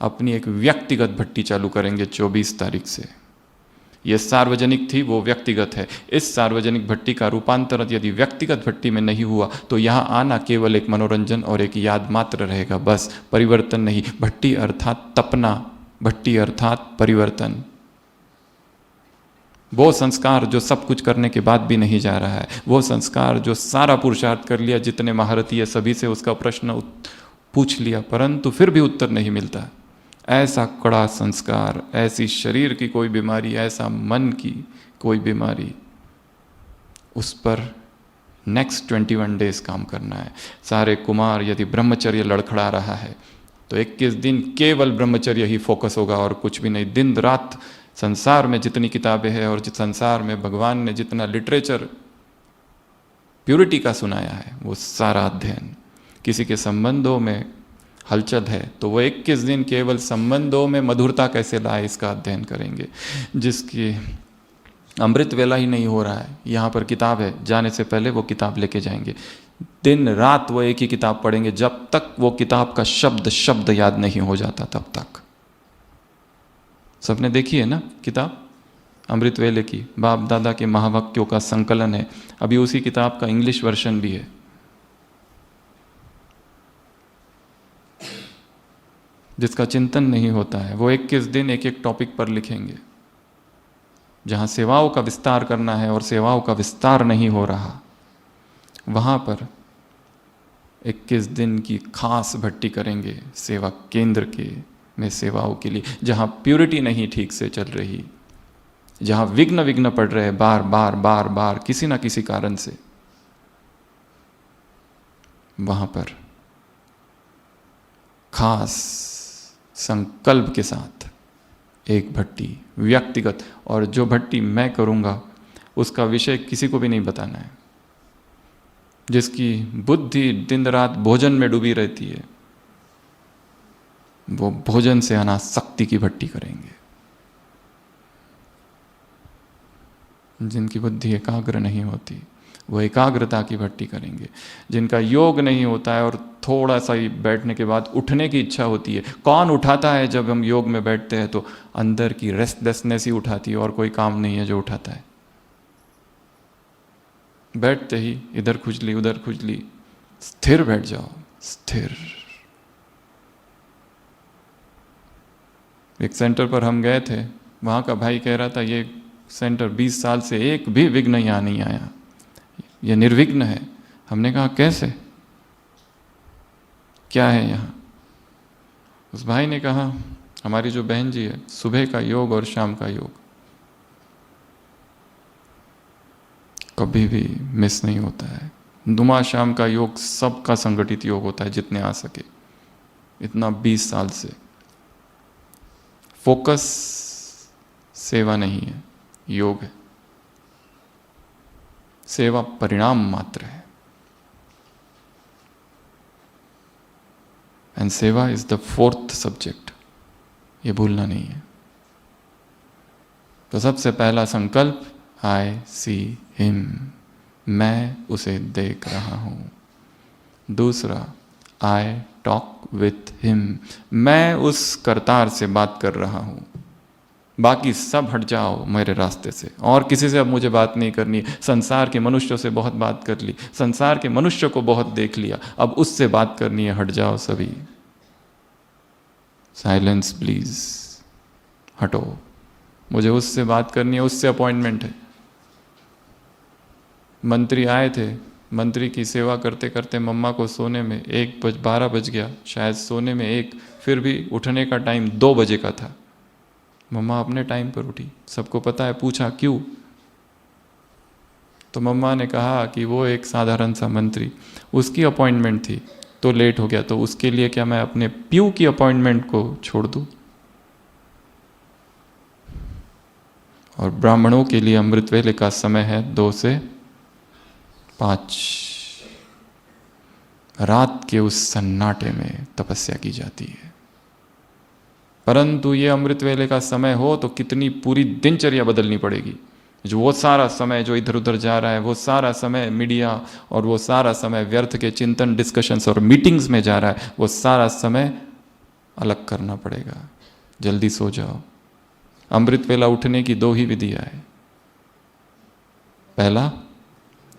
S2: अपनी एक व्यक्तिगत भट्टी चालू करेंगे 24 तारीख से। ये सार्वजनिक थी, वो व्यक्तिगत है। इस सार्वजनिक भट्टी का रूपांतर यदि व्यक्तिगत भट्टी में नहीं हुआ तो यहाँ आना केवल एक मनोरंजन और एक याद मात्र रहेगा, बस, परिवर्तन नहीं। भट्टी अर्थात तपना, भट्टी अर्थात परिवर्तन। वो संस्कार जो सब कुछ करने के बाद भी नहीं जा रहा है, वो संस्कार जो सारा पुरुषार्थ कर लिया, जितने महारथी है सभी से उसका प्रश्न पूछ लिया परंतु फिर भी उत्तर नहीं मिलता। ऐसा कड़ा संस्कार, ऐसी शरीर की कोई बीमारी, ऐसा मन की कोई बीमारी, उस पर नेक्स्ट 21 डेज काम करना है। सारे कुमार यदि ब्रह्मचर्य लड़खड़ा रहा है तो 21 दिन केवल ब्रह्मचर्य ही फोकस होगा और कुछ भी नहीं। दिन रात संसार में जितनी किताबें हैं और जिस संसार में भगवान ने जितना लिटरेचर प्यूरिटी का सुनाया है वो सारा अध्ययन। किसी के संबंधों में हलचल है तो वो 21 दिन केवल संबंधों में मधुरता कैसे लाए इसका अध्ययन करेंगे। जिसकी अमृत वेला ही नहीं हो रहा है, यहाँ पर किताब है, जाने से पहले वो किताब लेके जाएंगे। दिन रात वो एक ही किताब पढ़ेंगे जब तक वो किताब का शब्द शब्द याद नहीं हो जाता तब तक। सबने देखी है ना किताब अमृत वेले की, बाप दादा के महावाक्यों का संकलन है। अभी उसी किताब का इंग्लिश वर्जन भी है। जिसका चिंतन नहीं होता है वो 21 दिन एक एक टॉपिक पर लिखेंगे। जहाँ सेवाओं का विस्तार करना है और सेवाओं का विस्तार नहीं हो रहा, वहाँ पर 21 दिन की खास भट्टी करेंगे सेवा केंद्र के में सेवाओं के लिए। जहाँ प्यूरिटी नहीं ठीक से चल रही, जहाँ विघ्न पड़ रहे बार बार बार बार किसी ना किसी कारण से, वहाँ पर खास संकल्प के साथ एक भट्टी व्यक्तिगत। और जो भट्टी मैं करूँगा उसका विषय किसी को भी नहीं बताना है। जिसकी बुद्धि दिन रात भोजन में डूबी रहती है वो भोजन से अनासक्ति की भट्टी करेंगे। जिनकी बुद्धि एकाग्र नहीं होती वो एकाग्रता की भट्टी करेंगे। जिनका योग नहीं होता है और थोड़ा सा ही बैठने के बाद उठने की इच्छा होती है, कौन उठाता है जब हम योग में बैठते हैं तो अंदर की रेस्टलेसनेस ही उठाती है और कोई काम नहीं है जो उठाता है। बैठते ही इधर खुजली उधर खुजली, स्थिर बैठ जाओ, स्थिर। एक सेंटर पर हम गए थे, वहाँ का भाई कह रहा था ये सेंटर 20 साल से एक भी विघ्न यहाँ नहीं आया, ये निर्विघ्न है। हमने कहा कैसे, क्या है यहाँ? उस भाई ने कहा हमारी जो बहन जी है, सुबह का योग और शाम का योग कभी भी मिस नहीं होता है। दुमा शाम का योग सबका संगठित योग होता है जितने आ सके। इतना 20 साल से फोकस सेवा नहीं है, योग है। सेवा परिणाम मात्र है एंड सेवा इज द 4th सब्जेक्ट, ये भूलना नहीं है। तो सबसे पहला संकल्प, आई सी हिम, मैं उसे देख रहा हूं। दूसरा, आई टॉक विथ हिम, मैं उस करतार से बात कर रहा हूं। बाकी सब हट जाओ मेरे रास्ते से, और किसी से अब मुझे बात नहीं करनी। संसार के मनुष्यों से बहुत बात कर ली, संसार के मनुष्य को बहुत देख लिया, अब उससे बात करनी है, हट जाओ सभी। साइलेंस प्लीज, हटो, मुझे उससे बात करनी है, उससे अपॉइंटमेंट है। मंत्री आए थे, मंत्री की सेवा करते करते मम्मा को सोने में 12 बज गया, शायद सोने में 1, फिर भी उठने का टाइम 2 बजे का था। मम्मा अपने टाइम पर उठी, सबको पता है। पूछा क्यों, तो मम्मा ने कहा कि वो एक साधारण सा मंत्री, उसकी अपॉइंटमेंट थी तो लेट हो गया, तो उसके लिए क्या मैं अपने प्यू की अपॉइंटमेंट को छोड़ दूं? और ब्राह्मणों के लिए अमृत वेले का समय है 2 से 5। रात के उस सन्नाटे में तपस्या की जाती है। परंतु ये अमृत वेले का समय हो तो कितनी पूरी दिनचर्या बदलनी पड़ेगी। जो वो सारा समय जो इधर उधर जा रहा है, वो सारा समय मीडिया और वो सारा समय व्यर्थ के चिंतन, डिस्कशंस और मीटिंग्स में जा रहा है, वो सारा समय अलग करना पड़ेगा। जल्दी सो जाओ। अमृत वेला उठने की 2 ही विधियां है। पहला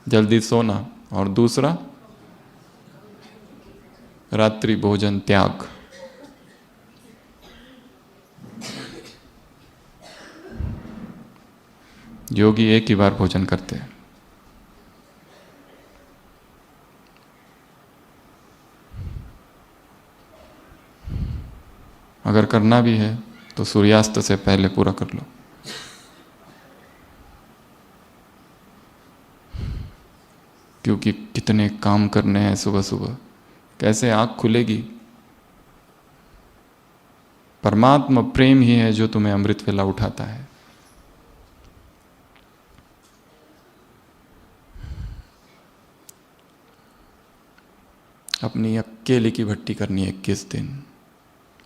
S2: जल्दी सोना, और दूसरा रात्रि भोजन त्याग। योगी एक ही बार भोजन करते हैं। अगर करना भी है तो सूर्यास्त से पहले पूरा कर लो। क्योंकि कितने काम करने हैं सुबह सुबह, कैसे आंख खुलेगी? परमात्मा प्रेम ही है जो तुम्हें अमृत वेला उठाता है। अपनी अकेले की भट्टी करनी है 21 दिन,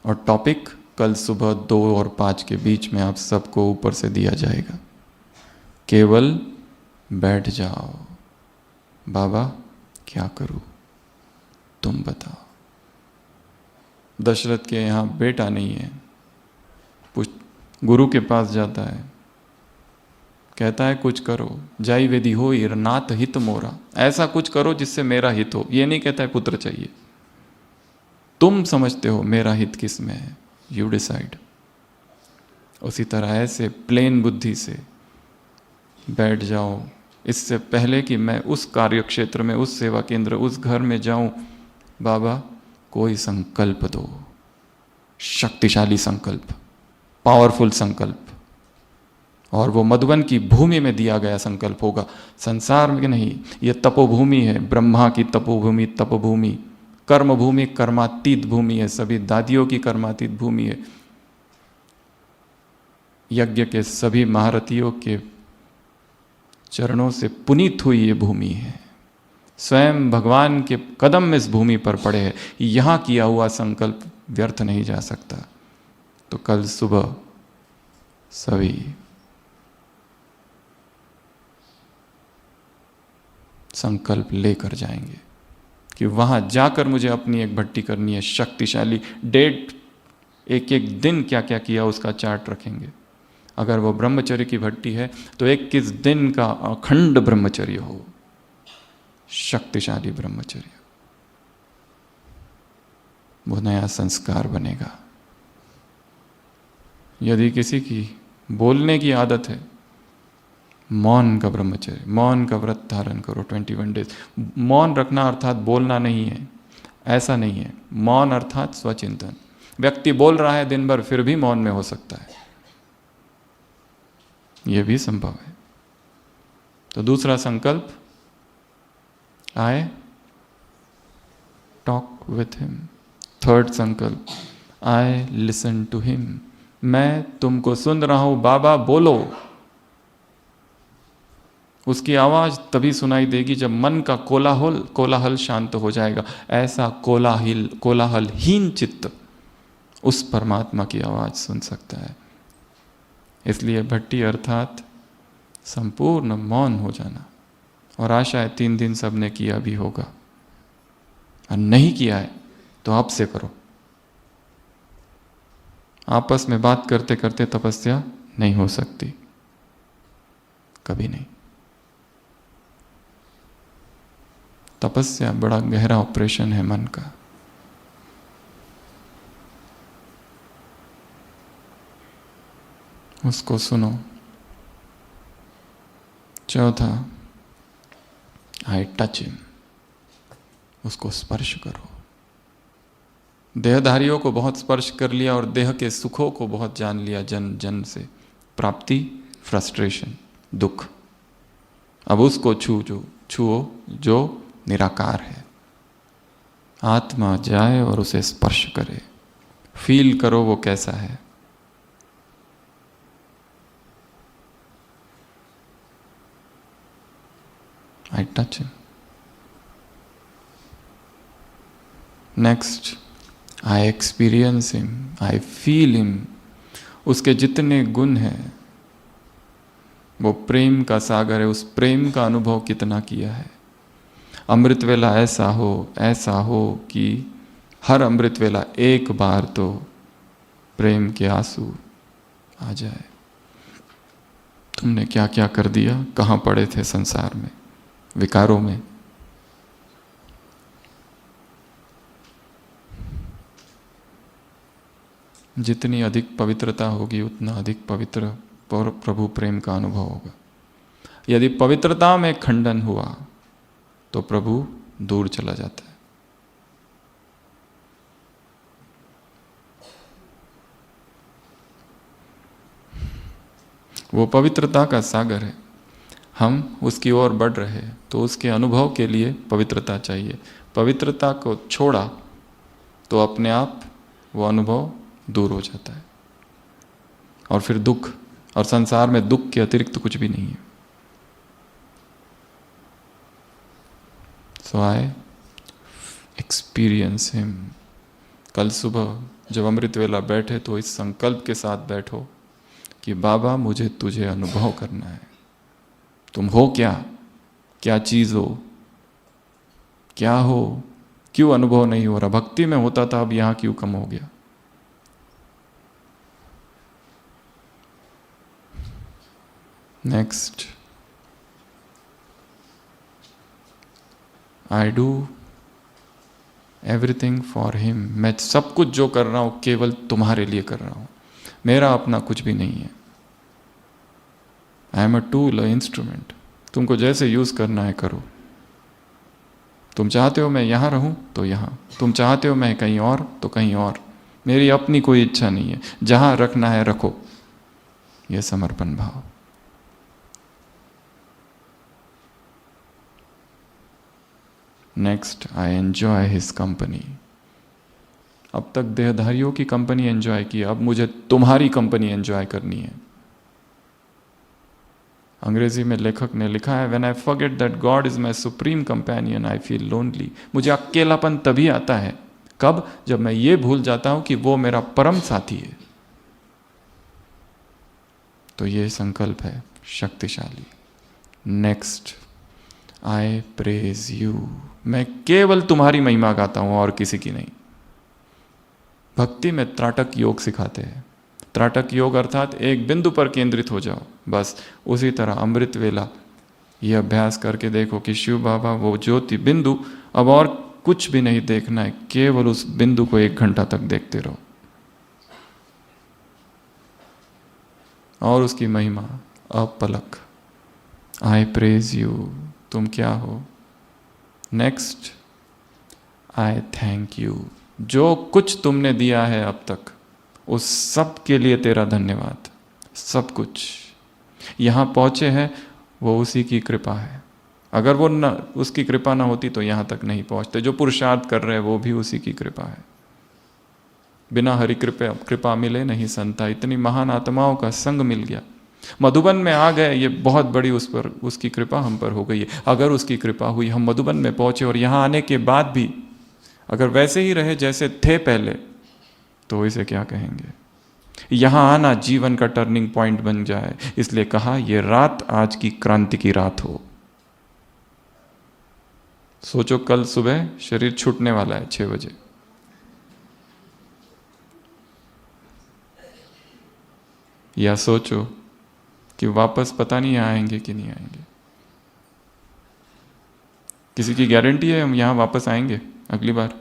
S2: और टॉपिक कल सुबह 2 और 5 के बीच में आप सबको ऊपर से दिया जाएगा। केवल बैठ जाओ, बाबा क्या करूं, तुम बताओ। दशरथ के यहाँ बेटा नहीं है, गुरु के पास जाता है, कहता है कुछ करो, जाई वेदी हो नाथ हित मोरा, ऐसा कुछ करो जिससे मेरा हित हो। ये नहीं कहता है पुत्र चाहिए, तुम समझते हो मेरा हित किस में है, यू डिसाइड। उसी तरह ऐसे प्लेन बुद्धि से बैठ जाओ, इससे पहले कि मैं उस कार्य क्षेत्र में, उस सेवा केंद्र, उस घर में जाऊं, बाबा कोई संकल्प दो, शक्तिशाली संकल्प, पावरफुल संकल्प। और वो मधुबन की भूमि में दिया गया संकल्प होगा, संसार में नहीं। ये तपोभूमि है, ब्रह्मा की तपोभूमि, तपभूमि, कर्म भूमि, कर्मातीत भूमि है, सभी दादियों की कर्मातीत भूमि है। यज्ञ के सभी महारथियों के चरणों से पुनीत हुई ये भूमि है। स्वयं भगवान के कदम इस भूमि पर पड़े हैं। यहां किया हुआ संकल्प व्यर्थ नहीं जा सकता। तो कल सुबह सभी संकल्प लेकर जाएंगे कि वहां जाकर मुझे अपनी एक भट्टी करनी है शक्तिशाली। डेट, एक एक दिन क्या क्या किया उसका चार्ट रखेंगे। अगर वो ब्रह्मचर्य की भट्टी है तो 21 दिन का अखंड ब्रह्मचर्य हो, शक्तिशाली ब्रह्मचर्य। वो नया संस्कार बनेगा। यदि किसी की बोलने की आदत है, मौन का ब्रह्मचर्य, मौन का व्रत धारण करो 21 डेज। मौन रखना अर्थात बोलना नहीं है, ऐसा नहीं है। मौन अर्थात स्वचिंतन। व्यक्ति बोल रहा है दिन भर फिर भी मौन में हो सकता है, यह भी संभव है। तो दूसरा संकल्प, I talk with him. Third संकल्प, आई लिसन टू हिम। मैं तुमको सुन रहा हूं बाबा, बोलो। उसकी आवाज तभी सुनाई देगी जब मन का कोलाहल शांत हो जाएगा। ऐसा कोलाहलहीन चित्त उस परमात्मा की आवाज सुन सकता है। इसलिए भट्टी अर्थात संपूर्ण मौन हो जाना। और आशा है 3 दिन सबने किया भी होगा, और नहीं किया है तो आप से करो। आपस में बात करते करते तपस्या नहीं हो सकती, कभी नहीं। तपस्या बड़ा गहरा ऑपरेशन है मन का। उसको सुनो। चौथा, आई टच हिम, उसको स्पर्श करो। देहधारियों को बहुत स्पर्श कर लिया और देह के सुखों को बहुत जान लिया, जन जन से प्राप्ति, फ्रस्ट्रेशन, दुख। अब उसको छुओ जो निराकार है। आत्मा जाए और उसे स्पर्श करे, फील करो वो कैसा है। I touch him. Next, I experience him, I feel him. उसके जितने गुण हैं, वो प्रेम का सागर है, उस प्रेम का अनुभव कितना किया है। अमृत वेला ऐसा हो कि हर अमृत वेला एक बार तो प्रेम के आंसू आ जाए। तुमने क्या क्या कर दिया, कहाँ पड़े थे संसार में, विकारों में। जितनी अधिक पवित्रता होगी उतना अधिक पवित्र प्रभु प्रेम का अनुभव होगा। यदि पवित्रता में खंडन हुआ तो प्रभु दूर चला जाता है। वो पवित्रता का सागर है, हम उसकी ओर बढ़ रहे हैं, तो उसके अनुभव के लिए पवित्रता चाहिए। पवित्रता को छोड़ा तो अपने आप वो अनुभव दूर हो जाता है, और फिर दुख, और संसार में दुख के अतिरिक्त कुछ भी नहीं है। सो आई एक्सपीरियंस हिम। कल सुबह जब अमृत वेला बैठे तो इस संकल्प के साथ बैठो कि बाबा मुझे तुझे अनुभव करना है। तुम हो क्या, क्या चीज हो, क्या हो, क्यों अनुभव नहीं हो रहा। भक्ति में होता था, अब यहां क्यों कम हो गया। Next, I do everything for him. मैं सब कुछ जो कर रहा हूं केवल तुम्हारे लिए कर रहा हूं, मेरा अपना कुछ भी नहीं है। I am a tool, a instrument. तुमको जैसे यूज करना है करो। तुम चाहते हो मैं यहां रहूं तो यहां, तुम चाहते हो मैं कहीं और तो कहीं और। मेरी अपनी कोई इच्छा नहीं है, जहां रखना है रखो। यह समर्पण भाव। Next, I enjoy his company. अब तक देहधारियों की कंपनी एंजॉय की, अब मुझे तुम्हारी कंपनी एंजॉय करनी है। अंग्रेजी में लेखक ने लिखा है, when I forget that God is my supreme companion I feel lonely. मुझे अकेलापन तभी आता है, कब, जब मैं ये भूल जाता हूं कि वो मेरा परम साथी है। तो ये संकल्प है शक्तिशाली। Next, I praise you. मैं केवल तुम्हारी महिमा गाता हूं और किसी की नहीं। भक्ति में त्राटक योग सिखाते हैं। त्राटक योग अर्थात एक बिंदु पर केंद्रित हो जाओ, बस। उसी तरह अमृत वेला ये अभ्यास करके देखो कि शिव बाबा वो ज्योति बिंदु, अब और कुछ भी नहीं देखना है, केवल उस बिंदु को 1 घंटा तक देखते रहो और उसकी महिमा अपलक। आई प्रेज यू। तुम क्या हो। Next, I thank you. जो कुछ तुमने दिया है अब तक, उस सब के लिए तेरा धन्यवाद। सब कुछ यहां पहुंचे हैं वो उसी की कृपा है। अगर वो न उसकी कृपा ना होती तो यहां तक नहीं पहुंचते। जो पुरुषार्थ कर रहे हैं वो भी उसी की कृपा है। बिना हरि कृपा मिले नहीं संता। इतनी महान आत्माओं का संग मिल गया, मधुबन में आ गए, ये बहुत बड़ी उस पर उसकी कृपा हम पर हो गई है। अगर उसकी कृपा हुई, हम मधुबन में पहुंचे और यहां आने के बाद भी अगर वैसे ही रहे जैसे थे पहले, तो इसे क्या कहेंगे। यहां आना जीवन का टर्निंग पॉइंट बन जाए, इसलिए कहा यह रात आज की क्रांति की रात हो। सोचो कल सुबह शरीर छूटने वाला है 6 बजे। या सोचो कि वापस पता नहीं आएंगे कि नहीं आएंगे। किसी की गारंटी है हम यहां वापस आएंगे अगली बार।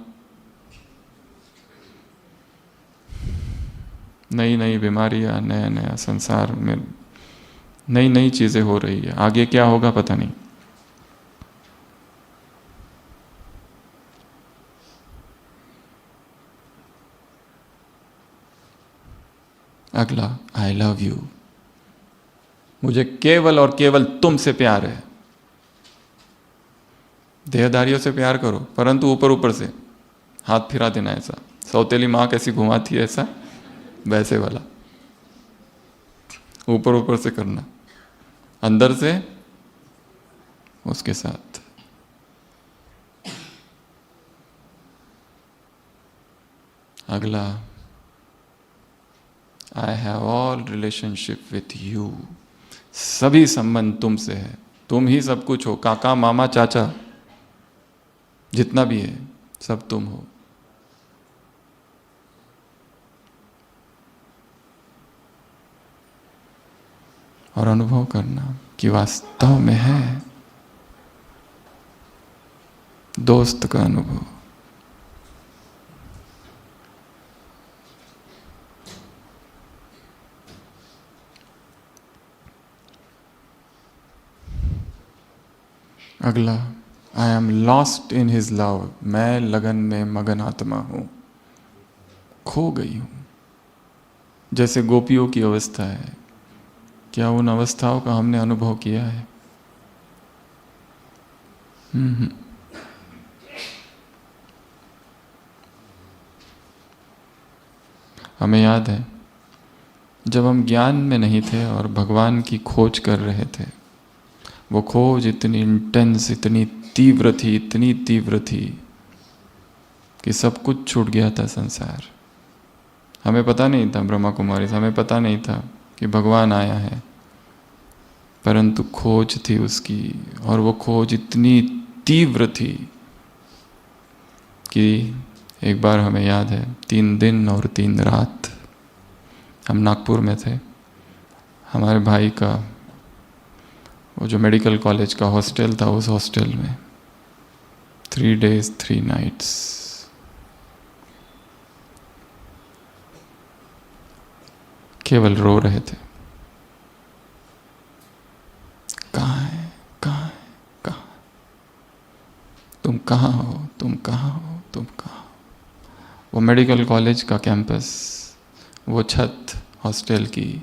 S2: नई नई बीमारियां, नया नया संसार में नई नई चीजें हो रही है। आगे क्या होगा पता नहीं। अगला, आई लव यू, मुझे केवल और केवल तुमसे प्यार है। देहधारियों से प्यार करो, परंतु ऊपर ऊपर से हाथ फिरा देना, ऐसा सौतेली माँ कैसी घुमाती है ऐसा, वैसे वाला ऊपर ऊपर से करना, अंदर से उसके साथ। अगला, I have all relationship with you, सभी संबंध तुमसे है, तुम ही सब कुछ हो, काका मामा चाचा जितना भी है सब तुम हो। और अनुभव करना कि वास्तव में है दोस्त का अनुभव। अगला, I am lost in his love, मैं लगन में मगन आत्मा हूं, खो गई हूं। जैसे गोपियों की अवस्था है, क्या उन अवस्थाओं का हमने अनुभव किया है? हमें याद है जब हम ज्ञान में नहीं थे और भगवान की खोज कर रहे थे, वो खोज इतनी इंटेंस, इतनी तीव्र थी, इतनी तीव्र थी कि सब कुछ छूट गया था संसार। हमें पता नहीं था, ब्रह्मा कुमारी से हमें पता नहीं था कि भगवान आया है, परंतु खोज थी उसकी, और वो खोज इतनी तीव्र थी कि एक बार हमें याद है 3 दिन और 3 रात हम नागपुर में थे। हमारे भाई का वो जो मेडिकल कॉलेज का हॉस्टल था, उस हॉस्टल में 3 days 3 nights केवल रो रहे थे, कहाँ है, कहाँ है, कहाँ, तुम कहाँ हो, तुम कहाँ हो, तुम कहाँ हो। वो मेडिकल कॉलेज का कैंपस, वो छत हॉस्टल की,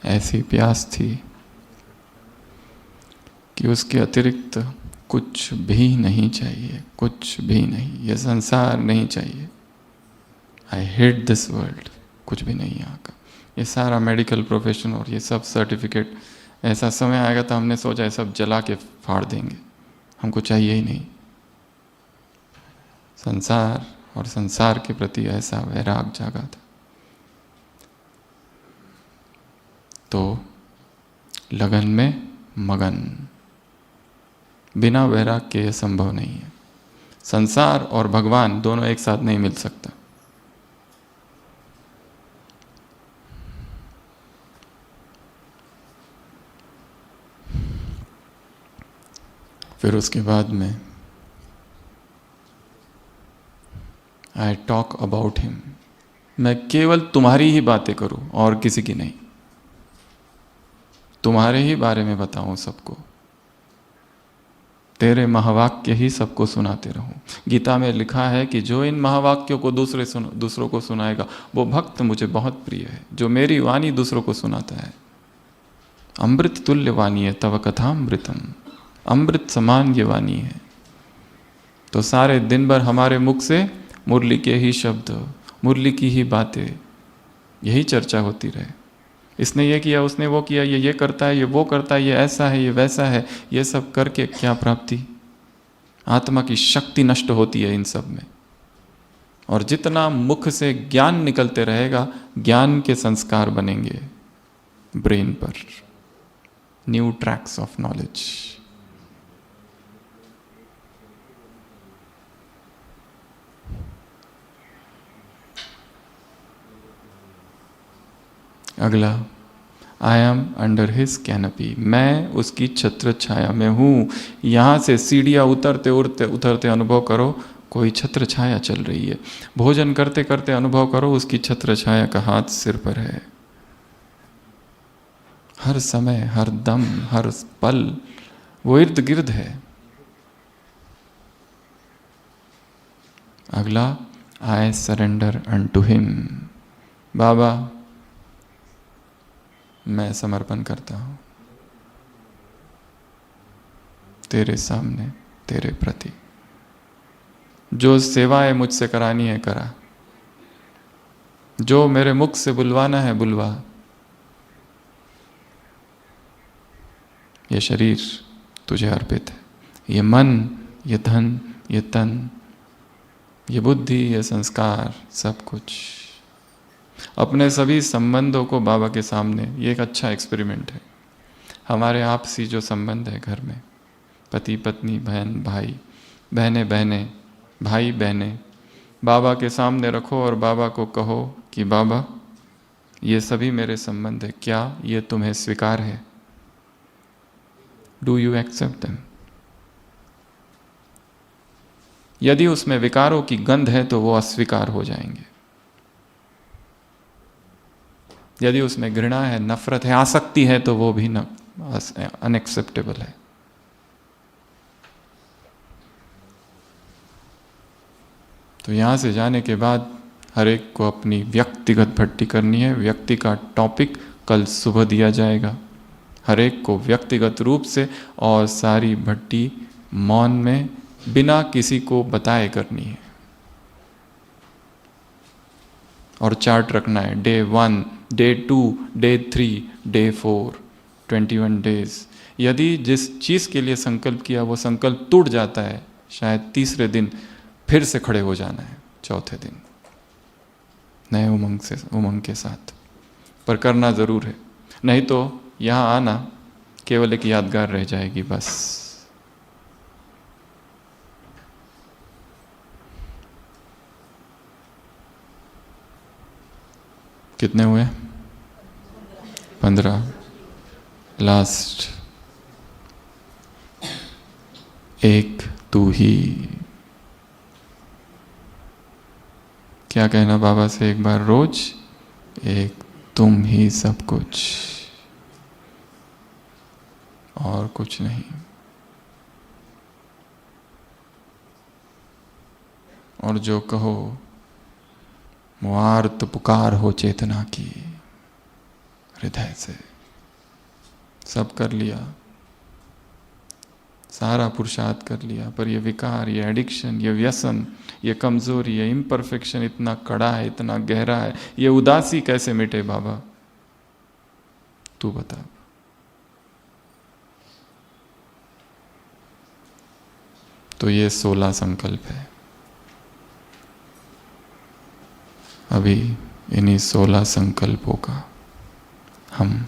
S2: ऐसी प्यास थी कि उसके अतिरिक्त कुछ भी नहीं चाहिए, कुछ भी नहीं, ये संसार नहीं चाहिए। आई हेट दिस वर्ल्ड, कुछ भी नहीं यहाँ का। ये सारा मेडिकल प्रोफेशन और ये सब सर्टिफिकेट, ऐसा समय आएगा तो हमने सोचा ये सब जला के फाड़ देंगे, हमको चाहिए ही नहीं। संसार और संसार के प्रति ऐसा वैराग जागा था। तो लगन में मगन, बिना वैराग के यह संभव नहीं है। संसार और भगवान दोनों एक साथ नहीं मिल सकता। फिर उसके बाद में आई टॉक अबाउट हिम, मैं केवल तुम्हारी ही बातें करूं और किसी की नहीं, तुम्हारे ही बारे में बताऊं सबको, तेरे महावाक्य ही सबको सुनाते रहूं। गीता में लिखा है कि जो इन महावाक्यों को दूसरों को सुनाएगा वो भक्त मुझे बहुत प्रिय है। जो मेरी वाणी दूसरों को सुनाता है, अमृत तुल्य वाणी है तव कथामृतम, अमृत समान ये वाणी है। तो सारे दिन भर हमारे मुख से मुरली के ही शब्द, मुरली की ही बातें, यही चर्चा होती रहे। इसने ये किया, उसने वो किया, ये करता है, ये वो करता है, ये ऐसा है, ये वैसा है। ये सब करके क्या प्राप्ति? आत्मा की शक्ति नष्ट होती है इन सब में। और जितना मुख से ज्ञान निकलते रहेगा, ज्ञान के संस्कार बनेंगे ब्रेन पर, न्यू ट्रैक्स ऑफ नॉलेज। अगला, I am under his canopy, मैं उसकी छत्र छाया में हूँ। यहाँ से सीढ़ियाँ उतरते उतरते अनुभव करो, कोई छत्र छाया चल रही है। भोजन करते करते अनुभव करो, उसकी छत्र छाया का हाथ सिर पर है। हर समय, हर दम, हर पल वो इर्द गिर्द है। अगला, आई सरेंडर अनटू हिम। बाबा, मैं समर्पण करता हूँ तेरे सामने, तेरे प्रति। जो सेवाएं मुझसे करानी है करा, जो मेरे मुख से बुलवाना है बुलवा। ये शरीर तुझे अर्पित है, ये मन, ये धन, ये तन, ये बुद्धि, ये संस्कार, सब कुछ। अपने सभी संबंधों को बाबा के सामने, ये एक अच्छा एक्सपेरिमेंट है। हमारे आपसी जो संबंध है घर में, पति पत्नी, बहन भाई, बहनें बहनें, भाई बहनें, बाबा के सामने रखो और बाबा को कहो कि बाबा, ये सभी मेरे संबंध है, क्या ये तुम्हें स्वीकार है? Do you accept them? यदि उसमें विकारों की गंध है तो वो अस्वीकार हो जाएंगे। यदि उसमें घृणा है, नफरत है, आसक्ति है, तो वो भी अनएक्सेप्टेबल है। तो यहां से जाने के बाद हर एक को अपनी व्यक्तिगत भट्टी करनी है। व्यक्ति का टॉपिक कल सुबह दिया जाएगा, हर एक को व्यक्तिगत रूप से, और सारी भट्टी मौन में बिना किसी को बताए करनी है। और चार्ट रखना है, day 1, day 2, day 3, day 4, 21 days. यदि जिस चीज़ के लिए संकल्प किया वो संकल्प टूट जाता है, शायद तीसरे दिन फिर से खड़े हो जाना है, चौथे दिन नए उमंग के साथ, पर करना ज़रूर है। नहीं तो यहाँ आना केवल एक यादगार रह जाएगी बस। कितने हुए? 15। लास्ट एक तू ही। क्या कहना बाबा से एक बार रोज? एक तुम ही सब कुछ, और कुछ नहीं। और जो कहो वो आर्त पुकार हो चेतना की, हृदय से। सब कर लिया, सारा पुरुषार्थ कर लिया, पर ये विकार, ये एडिक्शन, ये व्यसन, ये कमजोरी, ये इम्परफेक्शन इतना कड़ा है, इतना गहरा है। ये उदासी कैसे मिटे बाबा? तू बता। तो ये 16 संकल्प है। अभी इन्हीं 16 संकल्पों का हम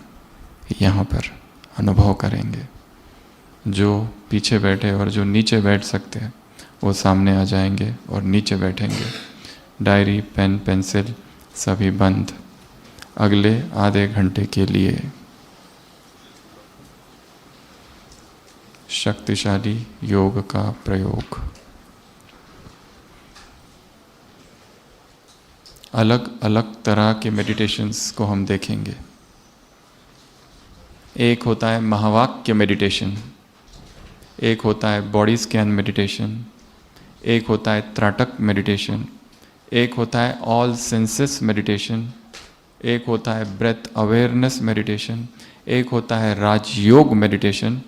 S2: यहाँ पर अनुभव करेंगे। जो पीछे बैठे और जो नीचे बैठ सकते हैं वो सामने आ जाएंगे और नीचे बैठेंगे। डायरी, पेन, पेंसिल सभी बंद। अगले आधे घंटे के लिए शक्तिशाली योग का प्रयोग। अलग अलग तरह के मेडिटेशंस को हम देखेंगे। एक होता है महावाक्य मेडिटेशन, एक होता है बॉडी स्कैन मेडिटेशन, एक होता है त्राटक मेडिटेशन, एक होता है ऑल सेंसेस मेडिटेशन, एक होता है ब्रेथ अवेयरनेस मेडिटेशन, एक होता है राजयोग मेडिटेशन।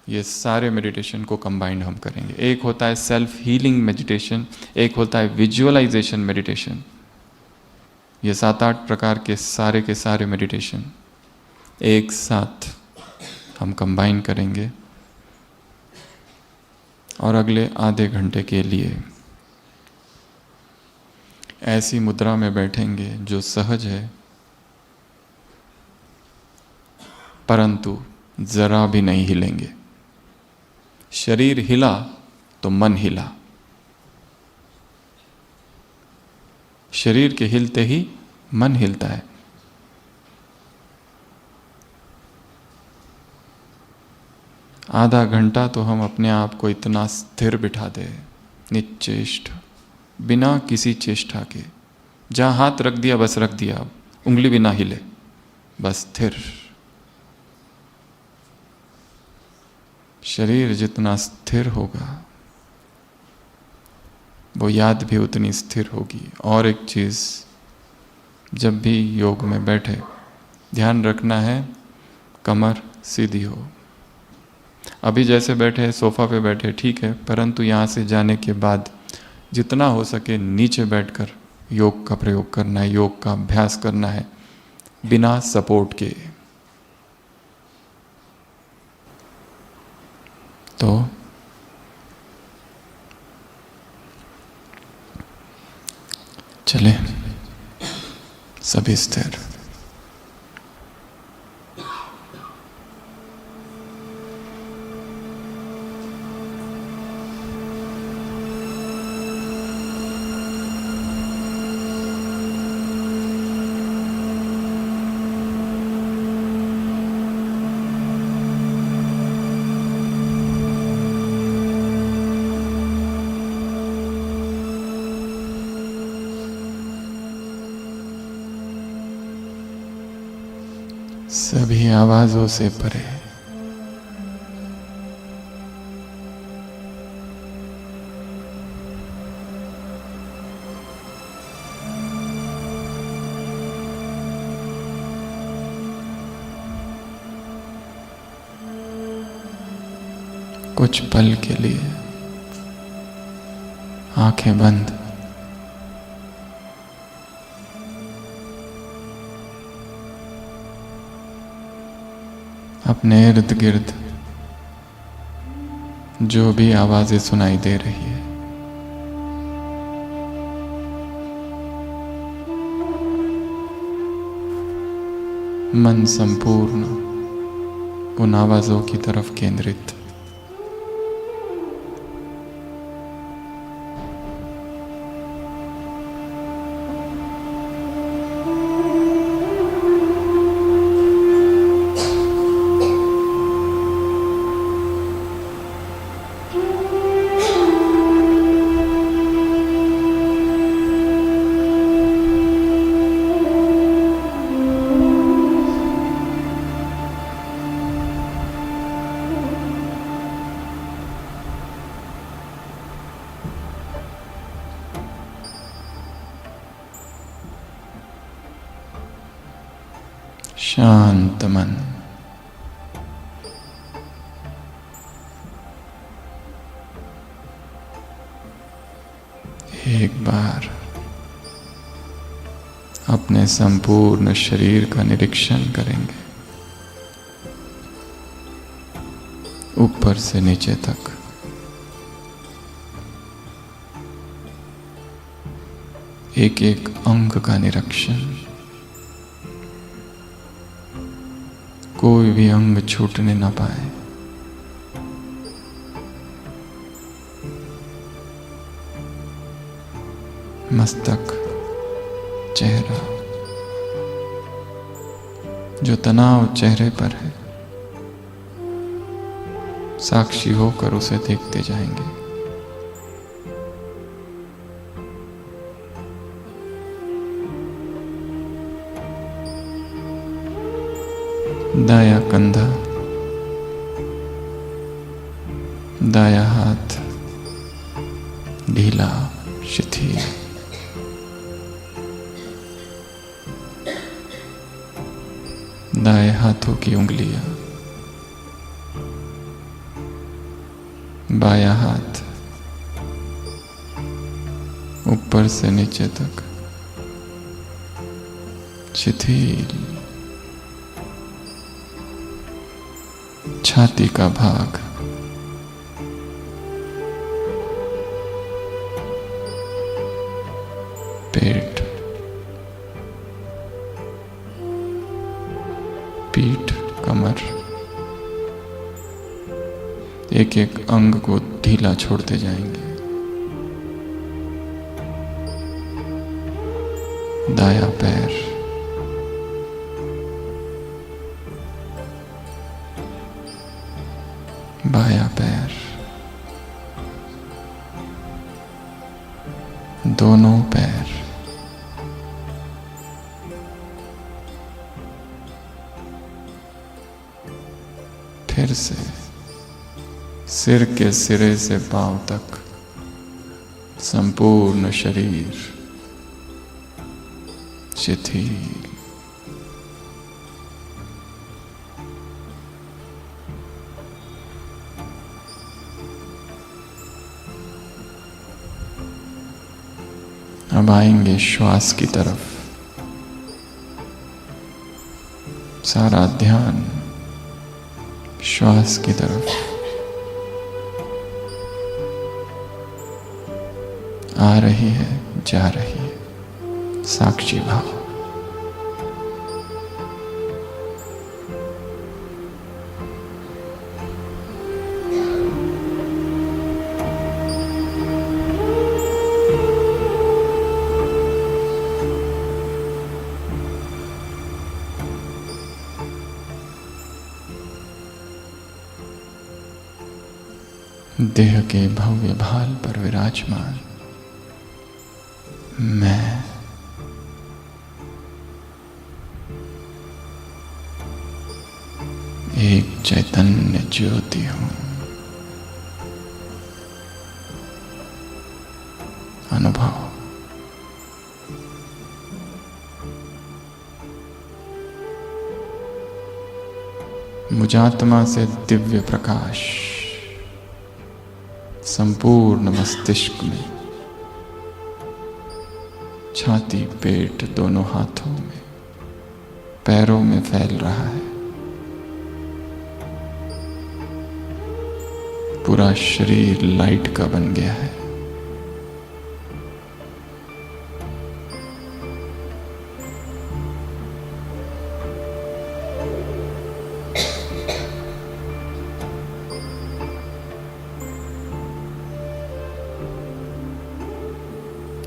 S2: ये सारे मेडिटेशन को कंबाइंड हम करेंगे। एक होता है सेल्फ हीलिंग मेडिटेशन, एक होता है विजुअलाइजेशन मेडिटेशन। ये 7-8 प्रकार के सारे मेडिटेशन एक साथ हम कंबाइन करेंगे और अगले आधे घंटे के लिए ऐसी मुद्रा में बैठेंगे जो सहज है, परंतु जरा भी नहीं हिलेंगे। शरीर हिला तो मन हिला, शरीर के हिलते ही मन हिलता है। आधा घंटा तो हम अपने आप को इतना स्थिर बिठा दे, निश्चेष्ट, बिना किसी चेष्टा के। जहाँ हाथ रख दिया बस रख दिया, उंगली भी ना हिले, बस स्थिर। शरीर जितना स्थिर होगा वो याद भी उतनी स्थिर होगी। और एक चीज़, जब भी योग में बैठे ध्यान रखना है कमर सीधी हो। अभी जैसे बैठे सोफा पे बैठे ठीक है, परंतु यहाँ से जाने के बाद जितना हो सके नीचे बैठकर योग का प्रयोग करना है, योग का अभ्यास करना है बिना सपोर्ट के। तो चले सभी स्थिर। सभी आवाजों से परे। कुछ पल के लिए आंखें बंद, अपने इर्द गिर्द जो भी आवाजें सुनाई दे रही है मन संपूर्ण उन आवाजों की तरफ केंद्रित। शांत मन, एक बार अपने संपूर्ण शरीर का निरीक्षण करेंगे, ऊपर से नीचे तक। एक एक अंग का निरीक्षण, कोई भी अंग छूटने ना पाए। मस्तक, चेहरा, जो तनाव चेहरे पर है साक्षी होकर उसे देखते जाएंगे। दाया कंधा, दाया हाथ ढीला शिथिल, दाएं हाथों की उंगलियां, बाया हाथ ऊपर से नीचे तक शिथिल। छाती का भाग, पेट, पीठ, कमर, एक एक अंग को ढीला छोड़ते जाएंगे। दाया पैर, बाया पैर, दोनों पैर, फिर से सिर के सिरे से पांव तक संपूर्ण शरीर शिथिल। अब आएंगे श्वास की तरफ। सारा ध्यान श्वास की तरफ। आ रही है, जा रही है, साक्षी भाव। देह के भव्य भाल पर विराजमान मैं एक चैतन्य ज्योति हूं। अनुभव। मुझात्मा से दिव्य प्रकाश संपूर्ण मस्तिष्क में, छाती, पेट, दोनों हाथों में, पैरों में फैल रहा है। पूरा शरीर लाइट का बन गया है।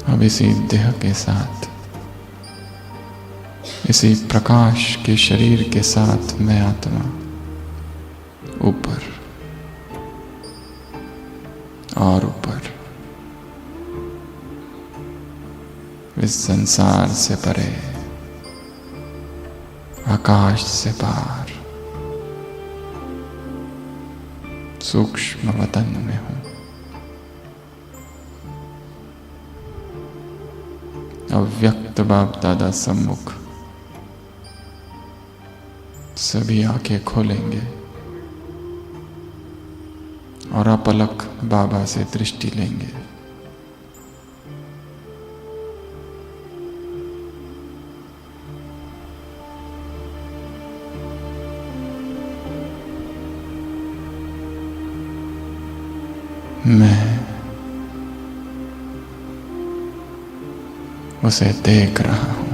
S2: अब इसी देह के साथ, इसी प्रकाश के शरीर के साथ मैं आत्मा ऊपर और ऊपर, इस संसार से परे, आकाश से पार, सूक्ष्म वतन में हूं। अव्यक्त बाप दादा सम्मुख सभी आंखें खोलेंगे और अपलक बाबा से दृष्टि लेंगे। मैं उसे देख रहा हूं।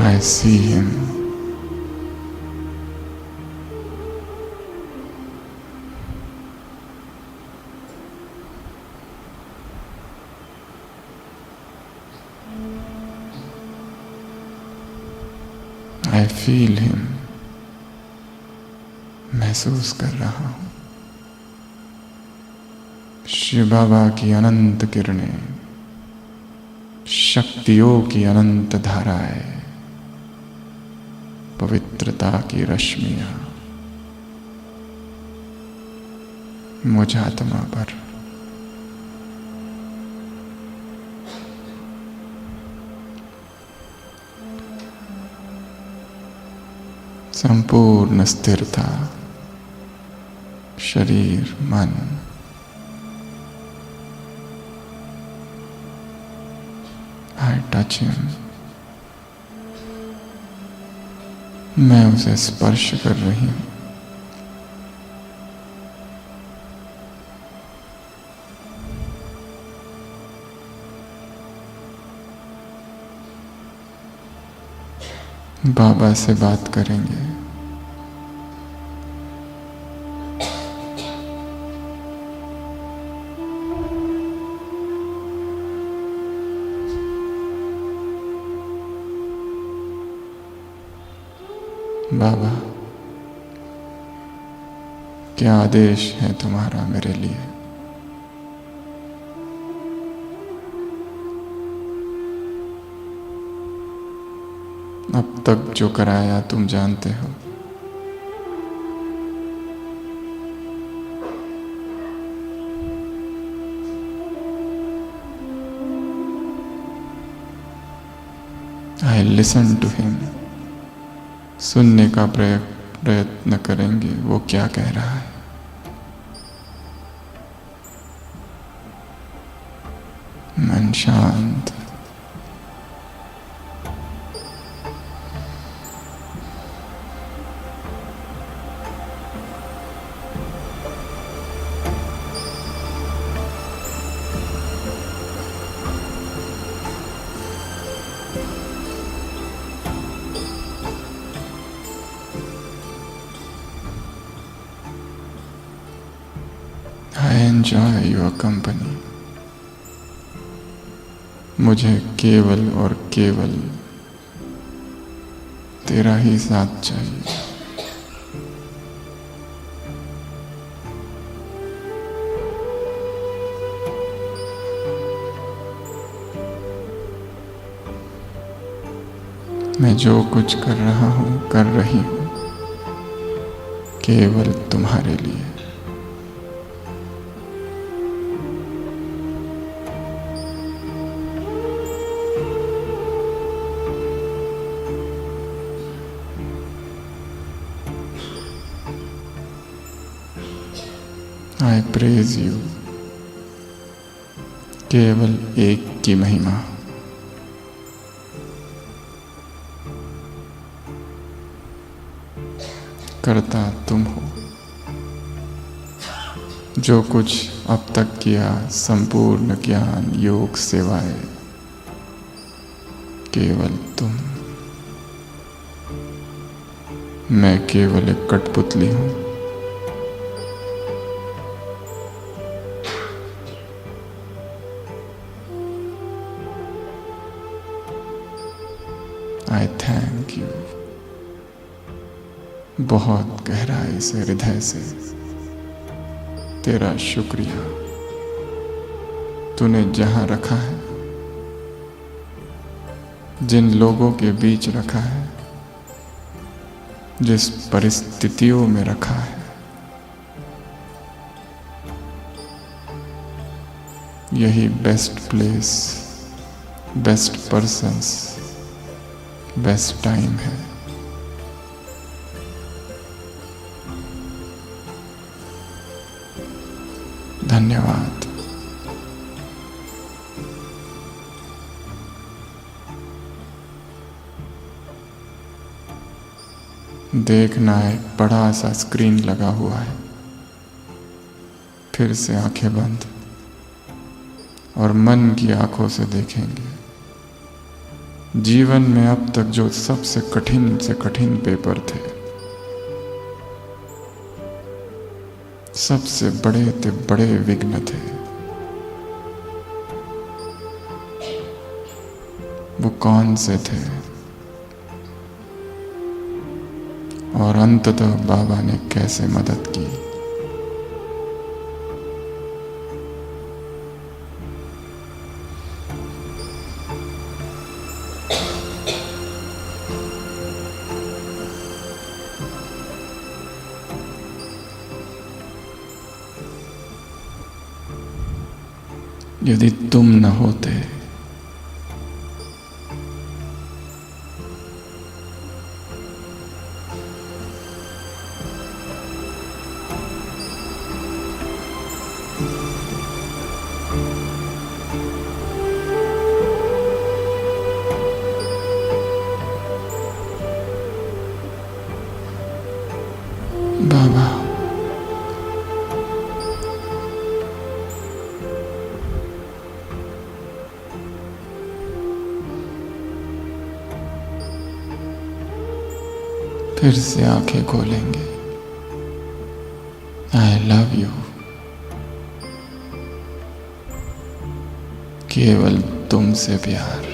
S2: I see him. I feel him. महसूस कर रहा हूं। शिव बाबा की अनंत किरणें, शक्तियों की अनंत धाराएं, पवित्रता की रश्मियां मुझ आत्मा पर। संपूर्ण स्थिरता, शरीर, मन, I touch him. मैं उसे स्पर्श कर रही हूं। बाबा से बात करेंगे। बाबा, क्या आदेश है तुम्हारा मेरे लिए? अब तक जो कराया तुम जानते हो। I listen to him. सुनने का प्रयत्न करेंगे वो क्या कह रहा है। मन शांत। I enjoy your company। मुझे केवल और केवल तेरा ही साथ चाहिए। मैं जो कुछ कर रहा हूँ, कर रही हूँ, केवल तुम्हारे लिए। आई प्रेज यू। केवल एक की महिमा। करता तुम हो। जो कुछ अब तक किया, संपूर्ण ज्ञान योग सेवाएं, केवल तुम। मैं केवल एक कठपुतली हूं। आई थैंक यू। बहुत गहराई से, हृदय से तेरा शुक्रिया। तूने जहां रखा है, जिन लोगों के बीच रखा है, जिस परिस्थितियों में रखा है, यही best place, best persons, best time है। धन्यवाद। देखना एक बड़ा सा स्क्रीन लगा हुआ है। फिर से आंखें बंद और मन की आंखों से देखेंगे जीवन में अब तक जो सबसे कठिन से कठिन पेपर थे, सबसे बड़े से बड़े विघ्न थे, वो कौन से थे, और अंततः बाबा ने कैसे मदद की। यदि तुम न होते, बाबा फिर से आंखें खोलेंगे। I love you. केवल तुमसे प्यार,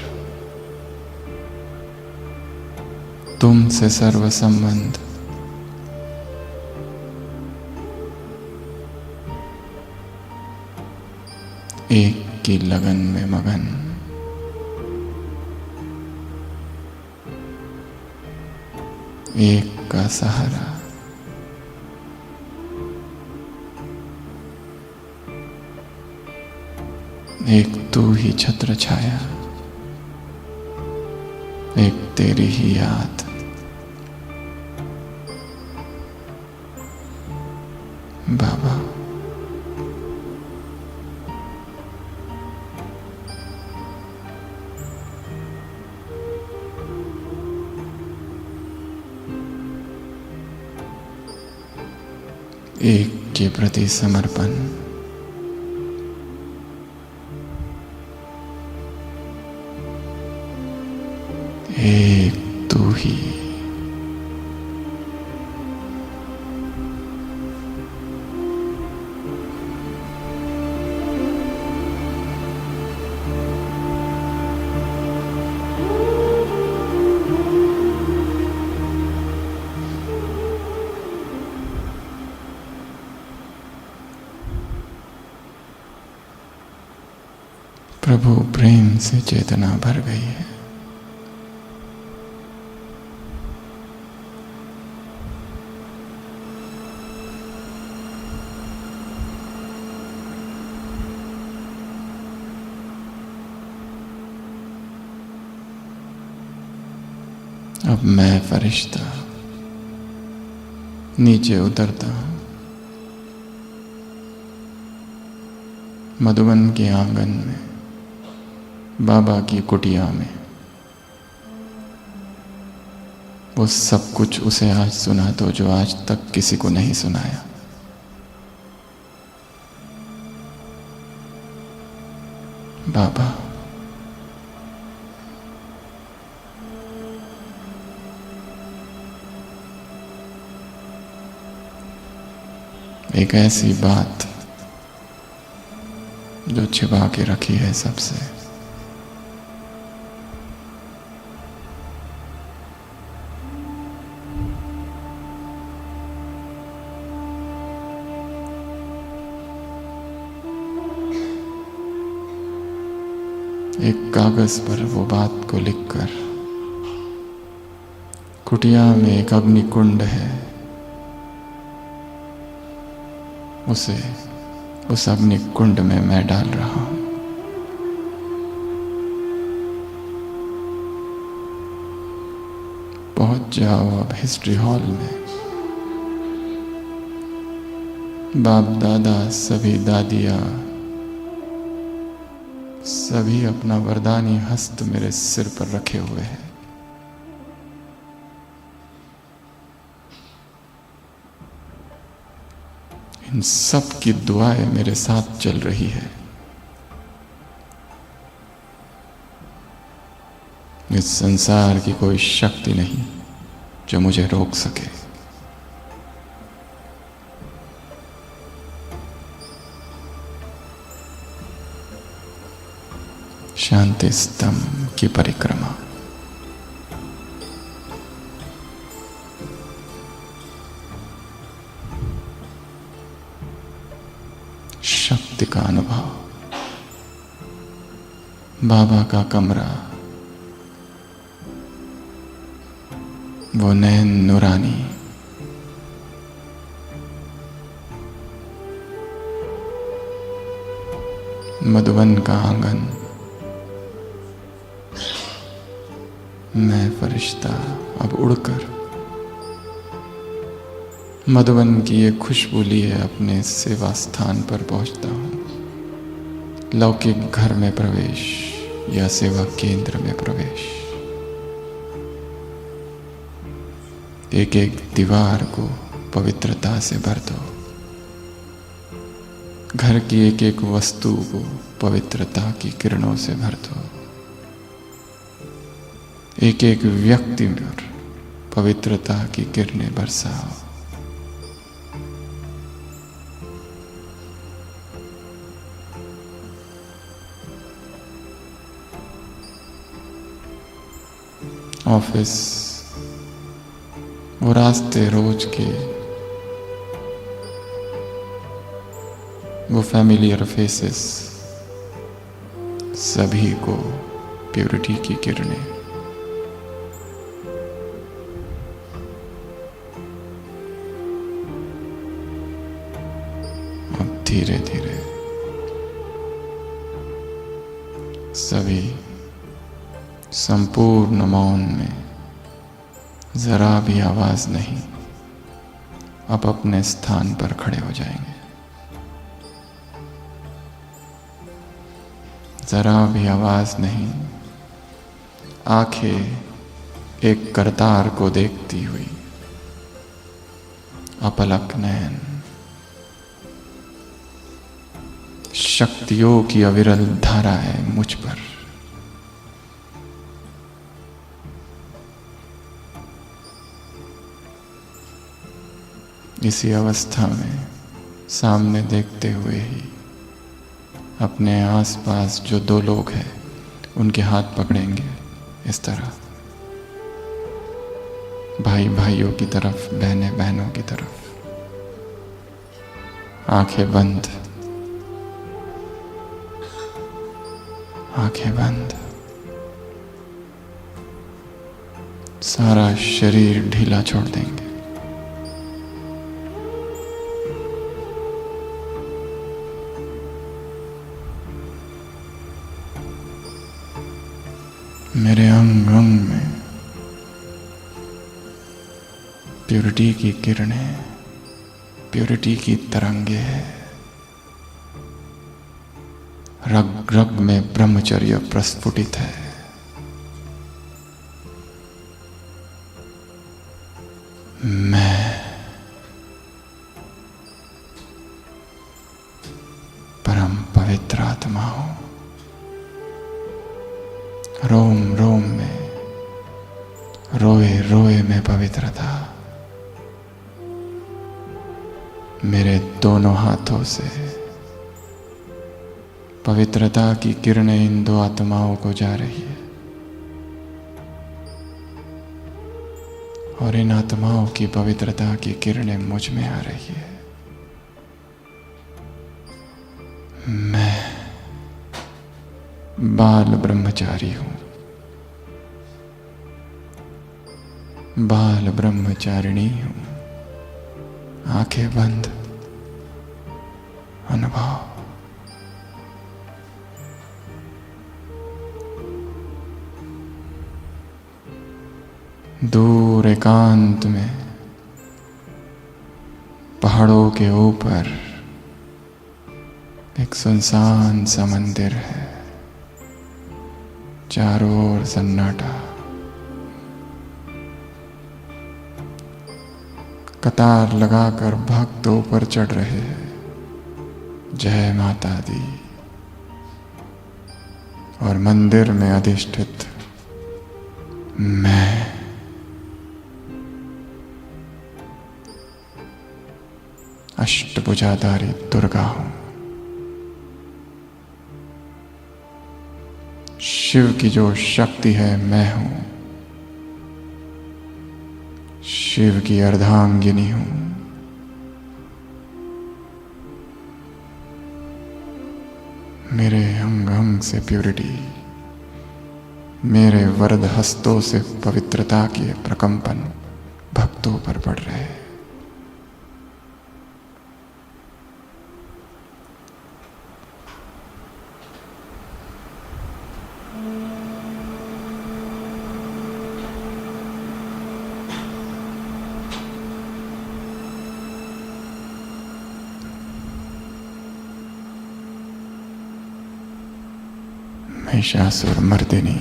S2: तुमसे सर्व संबंध, एक की लगन में मगन। एक का सहारा, एक तू ही छत्र छाया, एक तेरी ही याद। बाबा, एक के प्रति समर्पण, एक तू ही। प्रभु प्रेम से चेतना भर गई है। अब मैं फरिश्ता नीचे उतरता हूं। मधुबन के आंगन में, बाबा की कुटिया में, वो सब कुछ उसे आज सुना दो जो आज तक किसी को नहीं सुनाया। बाबा, एक ऐसी बात जो छिपा के रखी है सबसे, एक कागज पर वो बात को लिखकर, कुटिया में एक अग्निकुंड है, उसे उस अग्निकुंड में मैं डाल रहा हूं। पहुंच जाओ अब हिस्ट्री हॉल में। बाप दादा, सभी दादियां, सभी अपना वरदानी हस्त मेरे सिर पर रखे हुए हैं। इन सब की दुआएं मेरे साथ चल रही है। इस संसार की कोई शक्ति नहीं जो मुझे रोक सके। शांति स्तंभ की परिक्रमा। शक्ति का अनुभव। बाबा का कमरा, वो नैन नूरानी, मधुबन का आंगन, मैं फरिश्ता अब उड़कर मधुबन की ये खुशबू लिए अपने सेवा स्थान पर पहुंचता हूं। लौकिक घर में प्रवेश या सेवा केंद्र में प्रवेश। एक एक दीवार को पवित्रता से भर दो। घर की एक एक वस्तु को पवित्रता की किरणों से भर दो। एक एक व्यक्ति पर पवित्रता की किरणें बरसाओ। ऑफिस, वो रास्ते रोज के, वो फैमिलियर फेसेस, सभी को प्योरिटी की किरणें। अब धीरे धीरे सभी संपूर्ण मौन में जरा भी आवाज नहीं, अब अपने स्थान पर खड़े हो जाएंगे। जरा भी आवाज नहीं, आंखें एक करतार को देखती हुई, अपलक नयन, शक्तियों की अविरल धारा है मुझ पर। इसी अवस्था में सामने देखते हुए ही अपने आसपास जो दो लोग हैं उनके हाथ पकड़ेंगे, इस तरह भाई भाइयों की तरफ, बहनें बहनों की तरफ, आंखें बंद, आंखें बंद, सारा शरीर ढीला छोड़ देंगे। मेरे अंग अंग में प्योरिटी की किरणें, प्योरिटी की तरंगे है। रग रग में ब्रह्मचर्य प्रस्फुटित है। मैं परम पवित्र आत्मा हूं। रोम रोम में, रोए रोए में पवित्रता। मेरे दोनों हाथों से पवित्रता की किरणें इन दो आत्माओं को जा रही है और इन आत्माओं की पवित्रता की किरणें मुझ में आ रही है। मैं बाल ब्रह्मचारी हूं, बाल ब्रह्मचारिणी हूं। आंखें बंद, अनुभव। दूर एकांत में पहाड़ों के ऊपर एक सुनसान सा मंदिर है। चारों ओर सन्नाटा। कतार लगाकर भक्त ऊपर चढ़ रहे हैं। जय माता दी। और मंदिर में अधिष्ठित मैं अष्टभुजाधारी दुर्गा हूं। शिव की जो शक्ति है मैं हूं। शिव की अर्धांगिनी हूं। मेरे अंग अंग से प्यूरिटी, मेरे वरद हस्तों से पवित्रता के प्रकंपन भक्तों पर पड़ रहे हैं। महिषासुर मर्दिनी,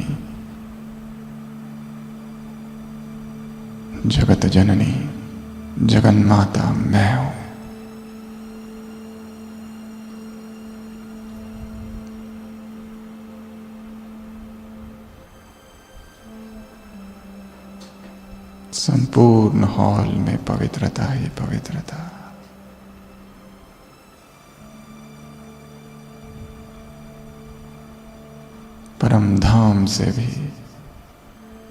S2: जगत जननी, जगन्माता मैं हूं। संपूर्ण हॉल में पवित्रता ही पवित्रता। परम धाम से भी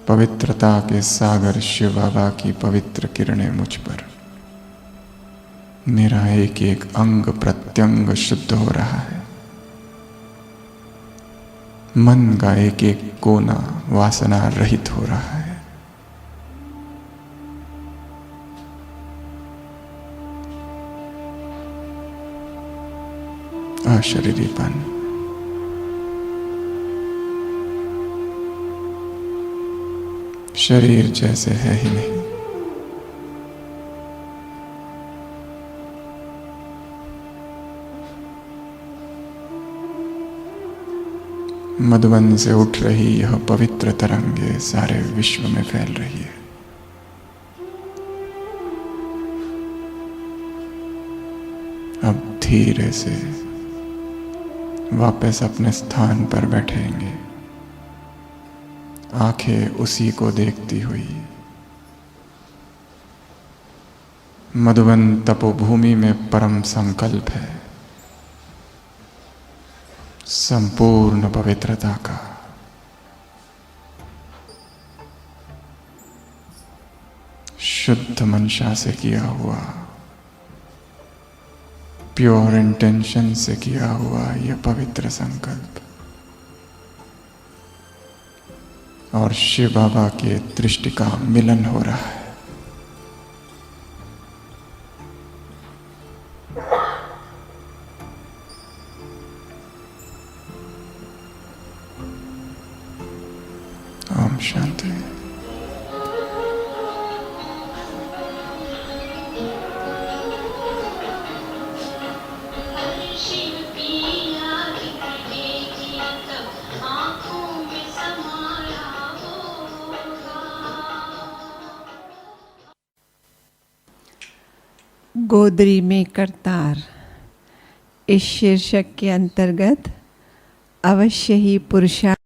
S2: पवित्रता के सागर शिव बाबा की पवित्र किरणें मुझ पर। मेरा एक एक अंग प्रत्यंग शुद्ध हो रहा है। मन का एक एक कोना वासना रहित हो रहा है। अशरीरीपन, शरीर जैसे है ही नहीं। मधुबन से उठ रही यह पवित्र तरंगे सारे विश्व में फैल रही है। अब धीरे से वापस अपने स्थान पर बैठेंगे, आंखें उसी को देखती हुई। मधुबन तपोभूमि में परम संकल्प है, संपूर्ण पवित्रता का। शुद्ध मंशा से किया हुआ, प्योर इंटेंशन से किया हुआ यह पवित्र संकल्प और शिव बाबा के दृष्टि का मिलन हो रहा है। ओम शांति।
S1: गोदरी में करतार इस शीर्षक के अंतर्गत अवश्य ही पुरुषार्थ